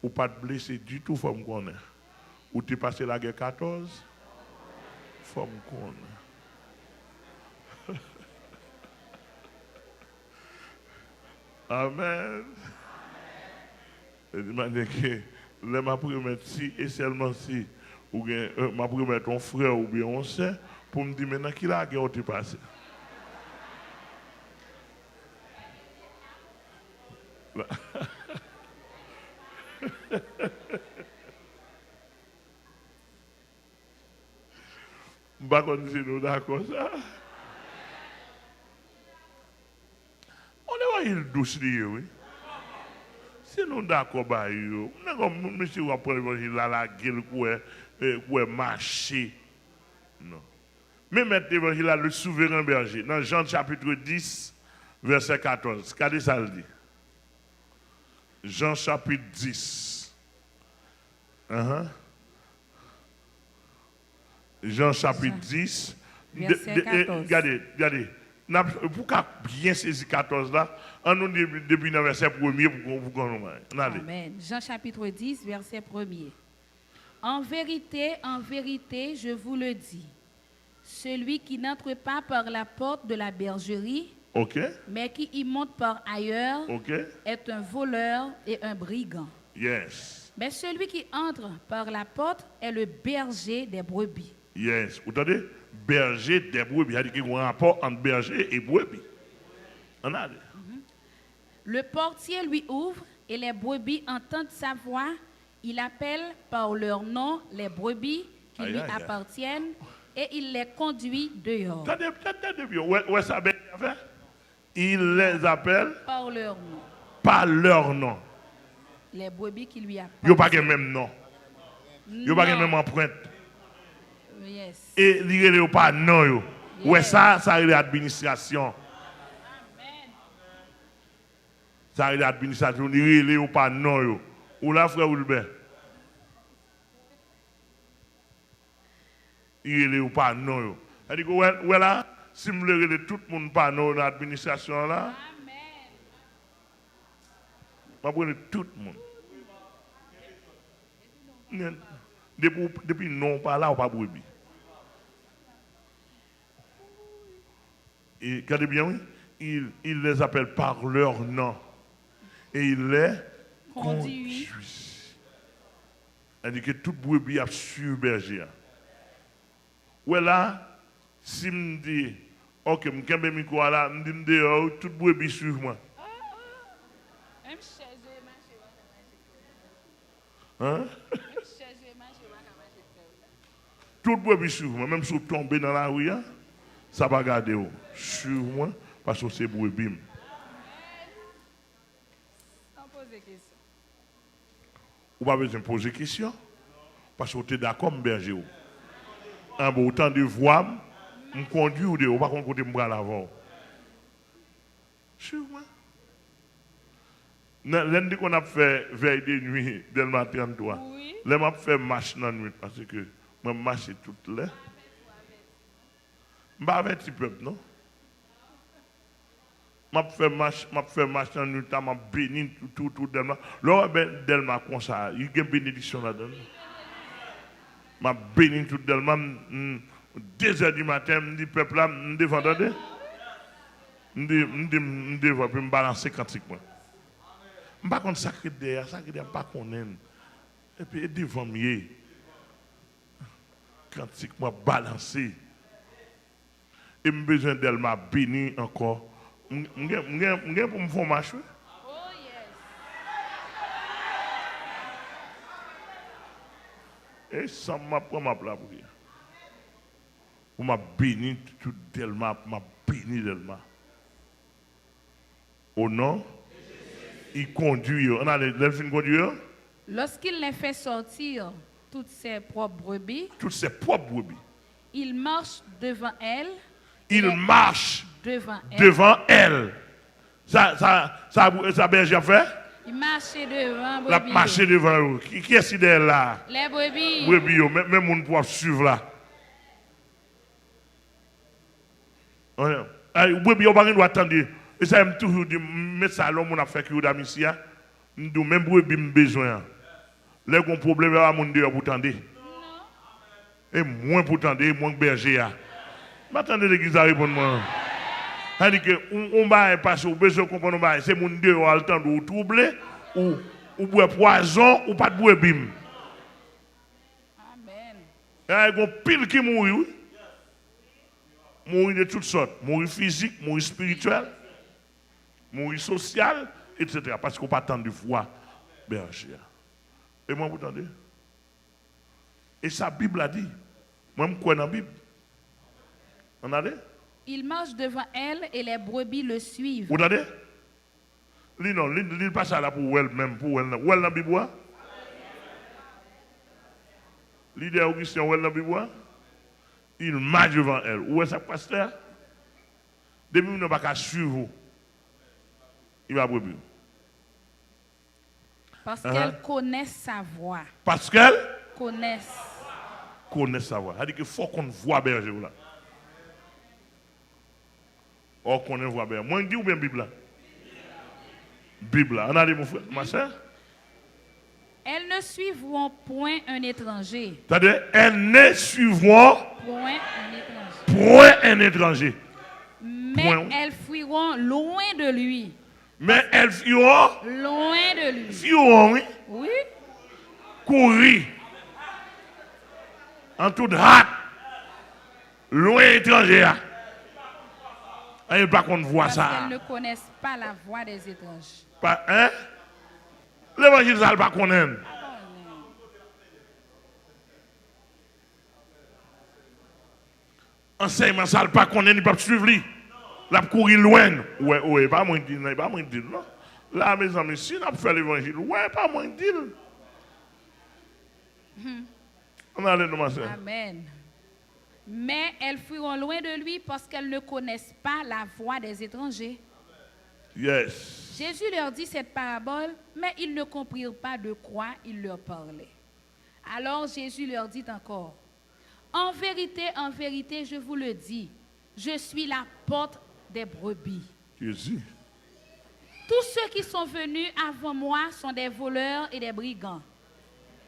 Ou pas de blessé du tout, il faut me connaître. Ou tu passé la guerre 14, il faut me connaître. Amen. C'est-à-dire que je m'a promettre si et seulement si, ou m'a promettre ton frère ou bien on sait, pour me dire maintenant qui la guerre tu passé. Par contre, si nous d'accord ça. On est une douce oui. Si nous d'accord bah yo, comme monsieur va prendre l'évangile là la gueule quoi marcher. Non. Mais mettre l'évangile là le souverain berger dans Jean chapitre 10 verset 14. Regardez ça le dit. Jean chapitre 10. Jean chapitre 10 verset 14. Regardez. Pour qu'à bien saisir 14 là, on nous depuis le verset 1er pour qu'on nous. Amen. Jean chapitre 10, verset 1er. en vérité, je vous le dis, celui qui n'entre pas par la porte de la bergerie, OK? mais qui y monte par ailleurs, OK? est un voleur et un brigand. Yes. Mais celui qui entre par la porte est le berger des brebis. Yes. Vous entendez? Berger des brebis. Il y a un rapport entre berger et brebis. On a dit. Le portier lui ouvre et les brebis entendent sa voix. Il appelle par leur nom les brebis qui lui appartiennent et il les conduit dehors. Attendez bien. Où est-ce que ça fait? Il les appelle par leur nom. Par leur nom. Les brebis qui lui appartiennent. Ils n'ont pas le même nom. Ils n'ont pas la même empreinte. Yes. Et ils n'ont pas de nom. Ouais, ça c'est l'administration. Ça c'est l'administration. Ils n'ont pas de nom. Ou là, frère Oulbert? Ils n'ont pas de nom. C'est-à-dire que, ouais, là, si je me tout le monde pas de nom dans l'administration là, je vais prendre tout le monde. Depuis non pas là, on pas brebis. Et regardez bien, oui, il les appelle par leur nom. Et il les conduit. C'est-à-dire que toute brebis a sur berger. Ouais là, si je me dis, ok, je me micro là, je me dis, toute brebis suivent moi. Hein? Tout brebis sur moi, même si vous tombez dans la rue, ça va garder sur moi parce que c'est brebis. Sans poser question. Vous n'avez pas besoin de poser question parce que vous êtes d'accord avec berger. En bon temps de voix, je conduis ou de vous, pas qu'on côté me l'avant. Sur moi. Lundi qu'on a fait veille de nuit, dès le matin 33. Oui. Là, je fait marche dans la nuit parce que je marche toute l'heure. Je ne vais pas faire petit peuple, non? Je fais marche dans la nuit, je béni tout Delma. Là, Delma comme ça, il y a une bénédiction là-dedans. Je béni tout Delma. 2h du matin, je dis peuple là, je défends. Je défends, puis je balance 50 points. Je ne sais pas sacré derrière, sacré derrière, pas qu'on aime. Et puis, devant moi, quand je balancé, et j'ai besoin d'elle m'a béni encore. Je pour me faire marcher. Oh yes. Et ça m'a pris ma place pour dire. Vous m'a béni tout d'Elma, m'a béni d'Elma. Au nom, il conduit. On a les delphines conduire. Lorsqu'il les fait sortir toutes ses propres brebis, il marche devant elle. Il marche devant elle. Ça berger a fait? Il marche devant la marche devant eux. Qui est-ce qui est là? Les brebis. Brebis, même on peut suivre là. Brebis, on va attendre. Et ça, je toujours dit, mais ça, l'homme a fait que vous avez ici. Même brebis, besoin. Là, on a un problème à mon Dieu pour tendre. Et moins pour tendre, moins berger. M'attendez l'église à répondre moi. C'est-à-dire que on va passer au besoin de comprendre c'est mon Dieu a le temps de vous troubler ou boire poison ou pas de boire bim. Amen. Il y a un pile qui mourit. Mourir de toutes sortes, mourir physique, mourir spirituel, mourir social, etc. Parce qu'on pas tant de foi berger. Et moi vous entendez? Et sa Bible a dit, moi je crois dans la Bible. On a dit? Il marche devant elle et les brebis le suivent. Vous entendez? Il passe là pour elle même, pour elle. Où est la Bible? L'idée Augustin, où est la Bible? Il marche devant elle. Où est-ce que pasteur? Depuis que nous n'avons pas suivre, il va brebis. Parce qu'elle connaît sa voix. Parce qu'elle connaît sa voix. C'est-à-dire qu'il faut qu'on voit berger là. Or qu'on voit berger. Moi, je dis ou bien Bible là? Bible là. On a dit mon frère, ma soeur? Elles ne suivront point un étranger. C'est-à-dire, elles ne suivront Point un étranger. point un étranger. Mais Point. elles fuiront loin de lui. Mais elles fuiront, Loin de lui. oui, Oui. courir en toute hâte, loin étranger. Et pas qu'on voit Parce ça. qu'elles ne connaissent pas la voix des étrangers. Pas, hein? L'évangile, ça ne pas connaître. Enseignement, ça ne pas connaître, il ne peut pas suivre. Il peut courir loin. Ouais, pas moins dire, pas moins dire. Non. Là, mes amis, si on a fait l'évangile, ouais, pas moins dire. On a allé nous, ma soeur. Amen. Mais elles fuiront loin de lui parce qu'elles ne connaissent pas la voix des étrangers. Yes. Jésus leur dit cette parabole, mais ils ne comprirent pas de quoi il leur parlait. Alors Jésus leur dit encore, en vérité, je vous le dis, je suis la porte des brebis. Jésus. Tous ceux qui sont venus avant moi sont des voleurs et des brigands.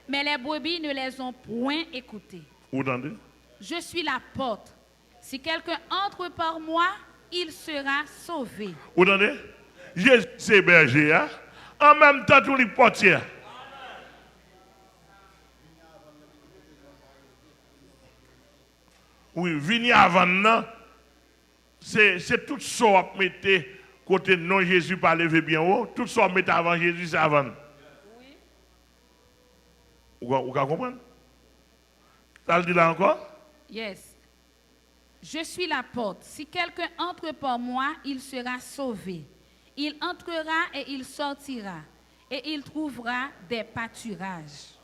Mais les brebis ne les ont point écoutés. Vous entendez? Je suis la porte. Si quelqu'un entre par moi, il sera sauvé. Vous entendez? Jésus, c'est berger. Hein? En même temps, tous les portiers. Oui, venir avant nous, c'est tout ça qu'on mettait côté non Jésus pas lever bien haut. Tout ça qu'on mettait avant Jésus, c'est avant. Oui. Vous comprenez? Ça le dit là encore? Yes. Je suis la porte. Si quelqu'un entre par moi, il sera sauvé. Il entrera et il sortira. Et il trouvera des pâturages.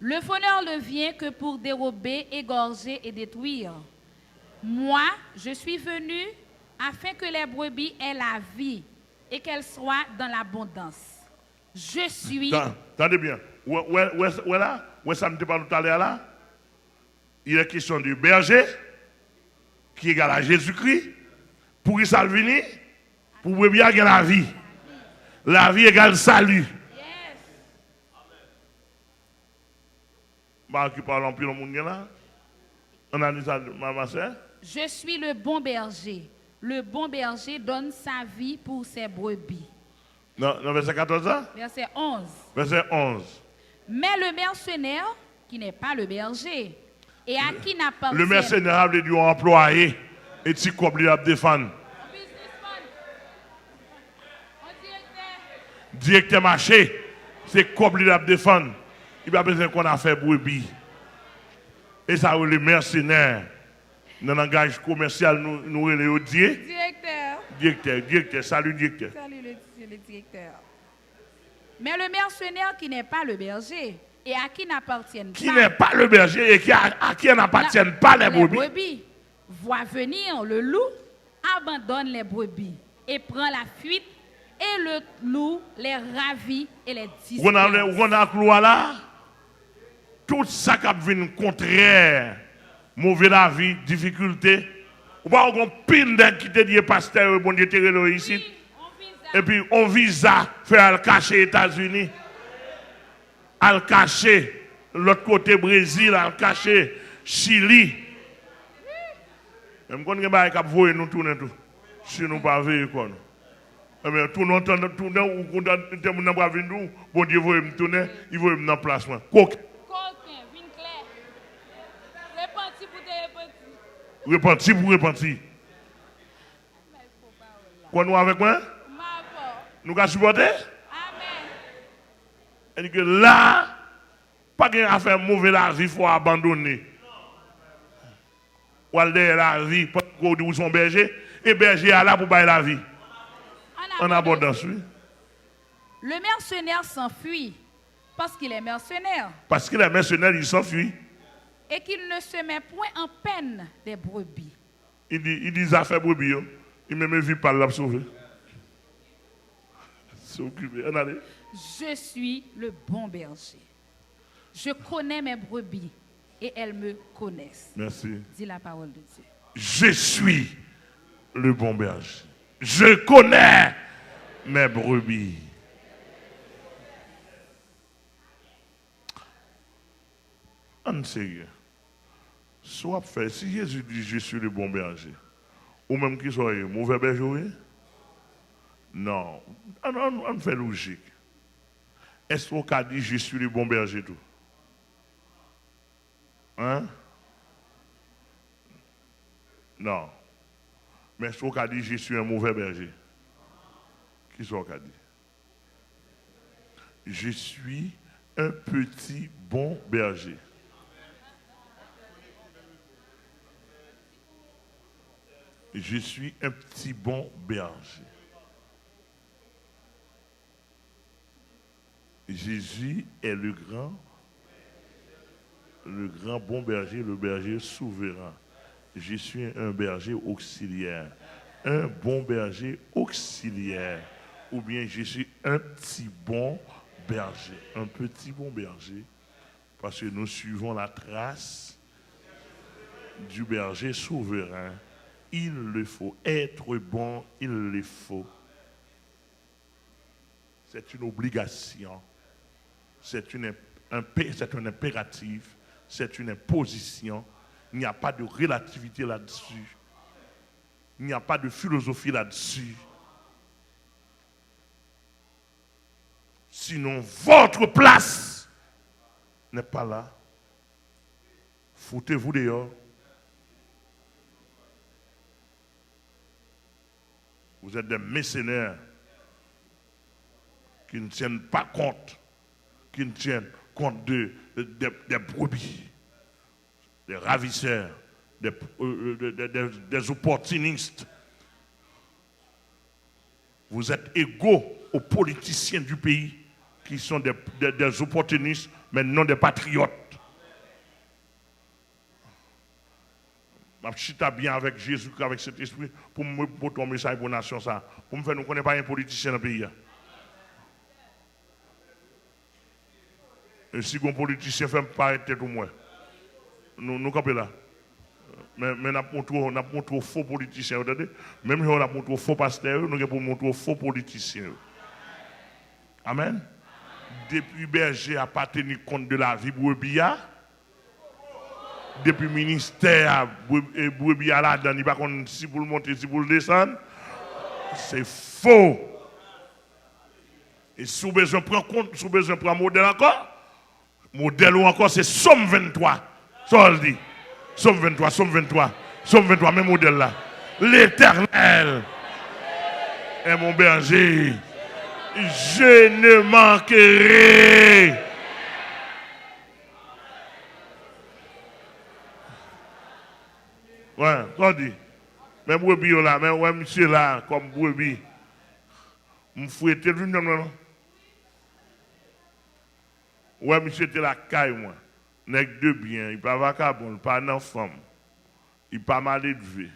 Le voleur ne vient que pour dérober, égorger et détruire. Moi, je suis venu afin que les brebis aient la vie et qu'elles soient dans l'abondance. Je suis... Attendez bien. Où ça me parle tout à l'heure là? Il est question du berger qui est égal à Jésus-Christ. Pour qu'il salvini, pour brebis avoir la vie. La vie égale salut. Qui parle en plus le monde là. On a dit ça, ma soeur. Je suis le bon berger. Le bon berger donne sa vie pour ses brebis. Non, verset 14 ça? Verset 11. Verset 11. Mais le mercenaire, qui n'est pas le berger, et à qui n'appartient... Le mercenaire a dit employé et tu comme il a défendre. Directeur marché, c'est comme il a défendre. Il a besoin qu'on a fait brebis. Et ça, le mercenaire, dans le langage commercial, nous le directeur. Salut directeur. Salut le directeur. Mais le mercenaire qui n'est pas le berger et à qui n'appartiennent pas... Qui n'est pas le berger et à qui n'appartiennent pas les brebis. Voit venir le loup, abandonne les brebis et prend la fuite. Et le loup les ravit et les disperse. On a cloué là. Tout ça qui vient contraire, mauvais la vie, difficulté. Ou pas on pile d'un qui te dit pasteur, bon Dieu, t'es ici. Et puis on vise à faire le cacher États-Unis, à le cacher l'autre côté Brésil, à le cacher Chili. Même quand on va voir nous tourner tout, si nous pas veiller quoi. Mais tout le temps, ou quand on va venir, bon Dieu, il me tourner, il veut me dans place. Coquin, vin clair. Repenti pour te repenti. Repenti pour repenti. Quoi nous avec moi? Nous allons supporter? Amen. Et que là, pas de affaire mauvaise la vie, il faut abandonner. Ou aller la vie, parce que son berger, et berger est là pour bailler la vie. En abondance, oui. Le mercenaire s'enfuit parce qu'il est mercenaire. Parce qu'il est mercenaire, il s'enfuit. Et qu'il ne se met point en peine des brebis. Il dit affaires brebis, il me met vie par la sauver. C'est occupé. Je suis le bon berger. Je connais mes brebis et elles me connaissent. Merci. Dis la parole de Dieu. Je suis le bon berger. Je connais mes brebis. En sérieux. Soit fait, si Jésus dit je suis le bon berger, ou même qu'il soit mauvais berger, oui? Non. On fait logique. Est-ce qu'on a dit je suis le bon berger tout? Hein? Non. Mais est-ce qu'on a dit je suis un mauvais berger? Qui est-ce qu'on a dit? Je suis un petit bon berger. Je suis un petit bon berger. Jésus est le grand bon berger, le berger souverain. Je suis un berger auxiliaire. Un bon berger auxiliaire. Ou bien je suis un petit bon berger. Un petit bon berger. Parce que nous suivons la trace du berger souverain. Il le faut. Être bon, il le faut. C'est une obligation. C'est un impératif. C'est une imposition. Il n'y a pas de relativité là-dessus. Il n'y a pas de philosophie là-dessus. Sinon, votre place n'est pas là. Foutez-vous dehors. Vous êtes des mercenaires qui ne tiennent pas compte, qui ne tiennent compte des brebis, des ravisseurs, des opportunistes. Vous êtes égaux aux politiciens du pays qui sont des opportunistes, mais non des patriotes. Je suis bien avec Jésus, avec cet esprit, pour me porter un message pour la nation, ça. Pour me faire nous connaître pas un politicien dans le pays. Et si un politicien fait paraître tête au moins, nous campons là. Mais nous avons montré faux politiciens. Même si nous avons montré faux pasteurs, nous avons montré faux politiciens. Amen. Depuis berger a pas tenu compte de la vie brebia. Depuis le ministère, brebis à la dedans, il n'y a pas si vous le montez, si vous le descendez. C'est faux. Et si vous besoin de prendre compte, si vous besoin de prendre modèle encore, modèle ou encore, c'est Somme 23. Ça le dit. Somme 23, Somme 23. Somme 23, même modèle là. L'Éternel est mon berger. Je ne manquerai. Ouais, quoi dit? Même brebis là, même ouais, monsieur là, comme brebis. Je fouette le non. Ouais, monsieur était la caille, moi. Nèg de bien, il pas vacabon, il pas un femme. Il pas mal élevé.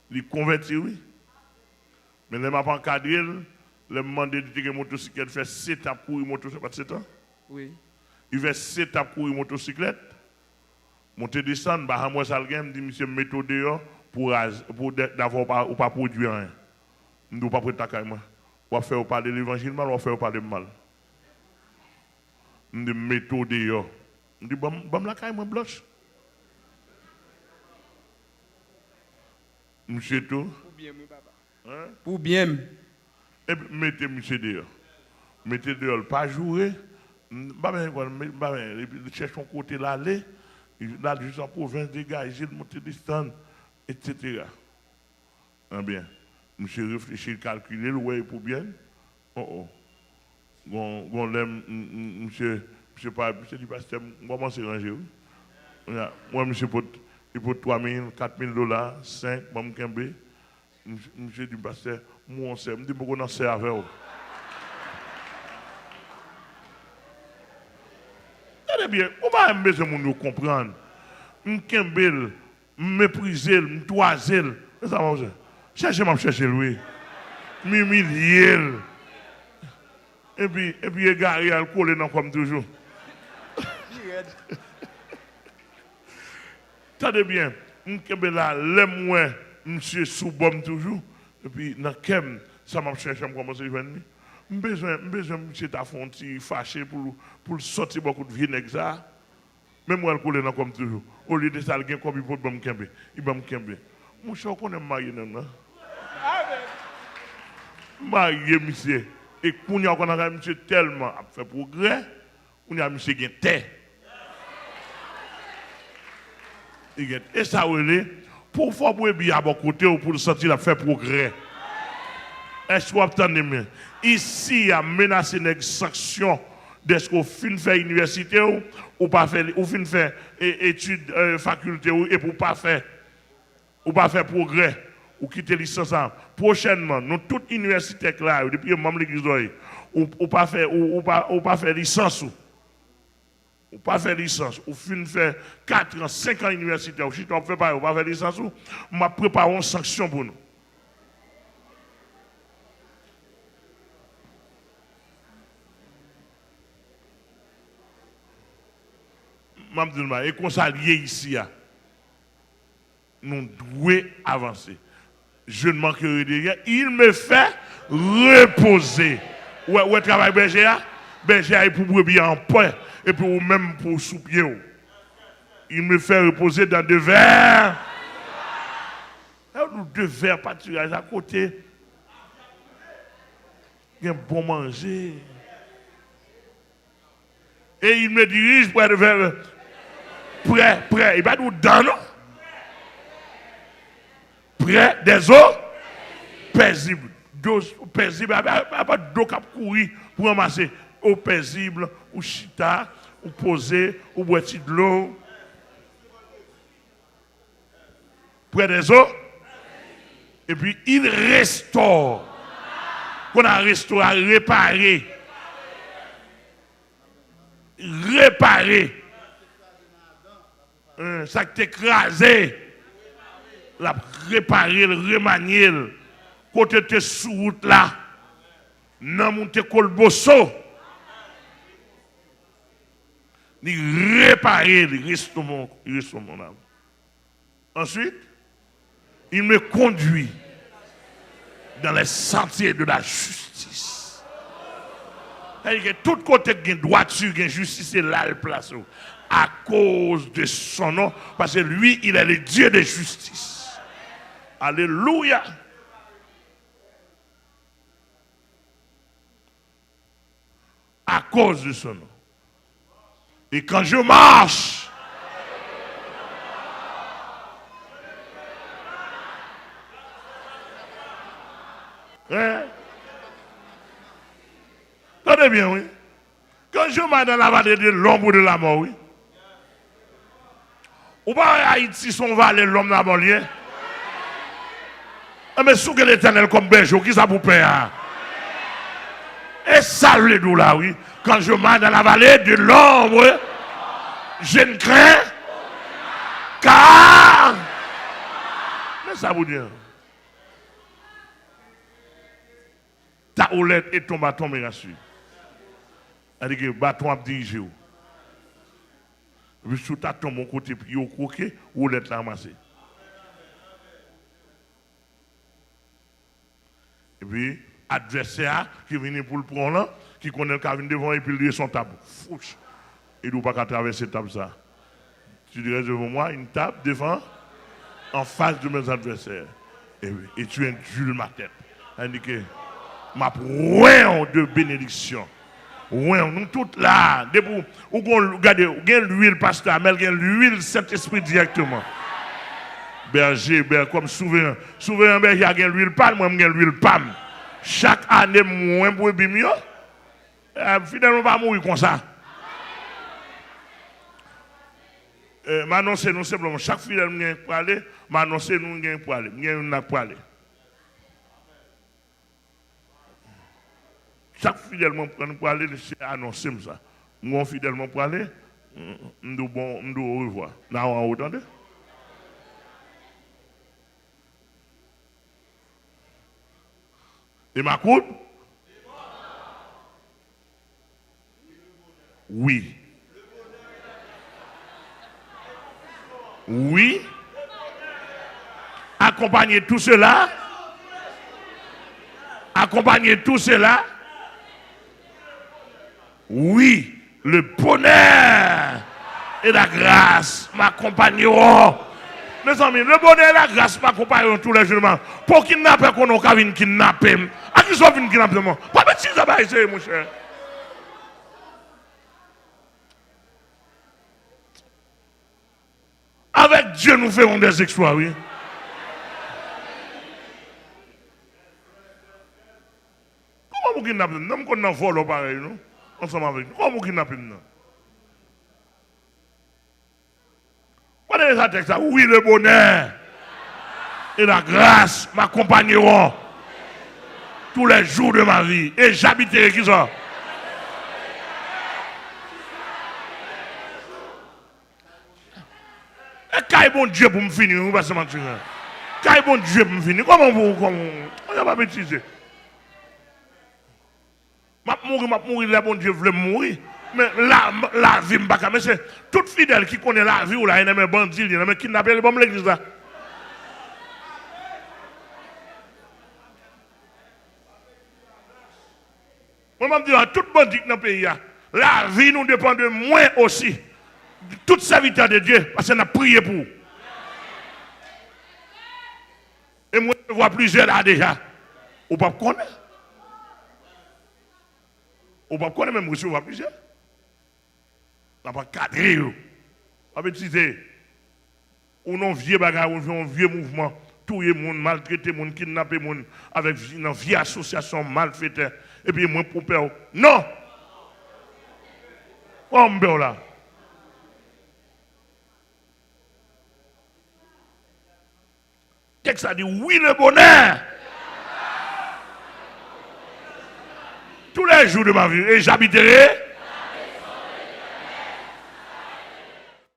Il converti, oui. Mais il m'a pas encadré, il m'a demandé de tirer motocyclette, fait 7 étapes courir motocyclette, pas 7 ans? Oui. Il fait 7 étapes courir motocyclette. Monter descendre, bah moi ça le gagne, me dit monsieur méthode dehors pour d'avoir ou pas produire rien. Nous pas prêter ta moi. Ou faire parler de l'évangile mal ou faire parler mal. Me dit méthode dehors. Me dit bam la caille moi blanche. Monsieur tout. Pour bien moi papa. Hein? Pour bien. Et puis mettez monsieur dehors. Mettez dehors pas jouer. Cherche son côté là aller. Là, juste en province, dégager, monter des stands, etc. Ah bien, monsieur réfléchit, calculer, le ouais pour bien. Oh. Gon l'aime, monsieur pas, monsieur dit pasteur, comment c'est rangé? Moi, monsieur, il faut 3 000, 4 000 $, 5, moi, je monsieur dit pasteur, moi, on sait, je dis, pourquoi on sait avec vous? Très bien, on va besoin de nous comprendre. M'kembel, mépriser, m'toiser, ça va chercher lui. M'humilier. Et puis égaré à le coller dans comme toujours. Tenez bien, m'kembel là, l'aime monsieur sous bombe toujours. Et puis dans kem, ça m'a cherché comment ça venir. Besoin monsieur ta fonti fâché pour sortir beaucoup de vinaigre ça. Même moi, je coule comme toujours. Au lieu de ça, il y a comme il faut me kembe. Il va me kembe. Mon cher, on est marié, non? Marié, monsieur. Et qu'on y a monsieur tellement fait progrès, on y a monsieur qui est et ça, pour faire brebis à bon côté ou pour le sentir la faire progrès. Est-ce que vous entendez? Ici, il y a menacé une sanction d'est-ce qu'on finit faire université ou pas faire, ou finit faire études faculté et pour pas faire progrès ou quitter licence. Prochainement, nous toute université là, depuis le membre de l'église, ou pas faire licence. Ou pas faire licence, ou fin faire 4 ans, 5 ans d'université, ou si tu ne fais pas, ou pas faire licence, ou m'a préparé une sanction pour nous. Et qu'on s'allie ici, nous devons avancer. Je ne manquerai de rien. Il me fait reposer. Où est travail berger? Berger est pour brebis en point. Et pour même pour sous-pied. Il me fait reposer dans 2 verres. Nous 2 verres pâturage à côté. Il y a un bon manger. Et il me dirige pour être vers près. Il va nous donner. Près des eaux paisibles. Paisible. Il n'y a pas d'eau qui courir pour ramasser. Eau paisible, ou chita, ou poser, ou boire de l'eau. Près des eaux. Et puis il restaure. Qu'on a restauré, réparé. Réparé. Ça qui écrasé. La réparer, le remanier. Côté de sous route là. Non, mon te colbosso. Il réparer, il restaure mon âme. Ensuite, il me conduit dans les sentiers de la justice. C'est-à-dire que tout côté qui a droiture, qui a justice, c'est là le place. À cause de son nom, parce que lui, il est le Dieu de justice. Alléluia. À cause de son nom. Et quand je marche, Tenez bien, oui. Quand je marche dans la vallée de l'ombre de la mort, oui. Ou pas Haïti, son vallée, l'homme de la mort, lié. Mais sous que l'Éternel comme berger, qui ça vous paye? Et ça le doux là, oui. Quand je marche dans la vallée de l'ombre, je ne crains car. Mais ça vous dit. Ta houlette et ton bâton me rassure. C'est-à-dire que le bâton a dirigé. Et puis sous ta tombe, mon côté, puis au croquet, houlette l'a ramassé. Et puis, adversaire qui vient pour le prendre, qui connaît le cas devant et puis il son table. Fouch. Il ne doit pas traverser table ça. Tu dirais devant moi, une table devant, en face de mes adversaires. Et tu induis ma tête. C'est-à-dire ma point de bénédiction. Oui, nous toutes là, où regardez, l'huile pasteur, mais l'huile Saint-Esprit directement. Berger, comme souverain berger, il y a l'huile palme, moi j'ai l'huile palme. Chaque année, moi pour bimio, finalement pas mourir comme ça. M'annoncer nous simplement chaque fidèle nous pour aller, m'annoncer nous pour aller, nous pour aller. Chaque fidèlement pour aller, c'est annoncer ça. Nous fidèlement pour aller, nous au revoir. Nous en entendez? Et ma coude? Oui. Oui. Accompagner tout cela. Accompagner tout cela. Oui. Le bonheur et la grâce m'accompagneront. Mes amis, le bonheur et la grâce m'accompagneront tous les jours. Pour kidnapper, qu'on a vu kidnapper. À qui sont venus kidnapper? Pas de si ça va essayer, mon cher. Avec Dieu, nous ferons des exploits, oui. Comment vous kidnappez? Nous sommes en vol pareil, nous. Ensemble avec nous. Comment vous kidnappez? Regardez ça texte. Oui, le bonheur et la grâce m'accompagneront tous les jours de ma vie. Et j'habiterai qui ça? Et quand bon Dieu pour me finir, vous ne pouvez pas mentir. Quand bon Dieu pour me finir, comment vous. On n'a pas bêtisé. Je mourir, là, bon Dieu voulait mourir. Mais la vie, mais c'est toute fidèle qui connaît la vie ou là, il y a des bandits, il y a des kidnappés, il y a des l'église là. Moi, je dis à tout bandit dans le pays, la vie nous dépend de moi aussi. Toute serviteur de Dieu, parce qu'on a prié pour. Et moi, je vois plusieurs là déjà. Ou pas connaître. Ou pas connaître même, je vois plusieurs. On va cadrer. On va utiliser. Ou non vieux bagarre, ou un vieux mouvement. Tout le monde, maltraiter le monde, kidnapper le monde, avec une vieille association malfaiteur. Et puis, moi, pour peur. Non! Oh, m'beur là. Texte a dit oui, le bonheur. Tous les jours de ma vie. Et j'habiterai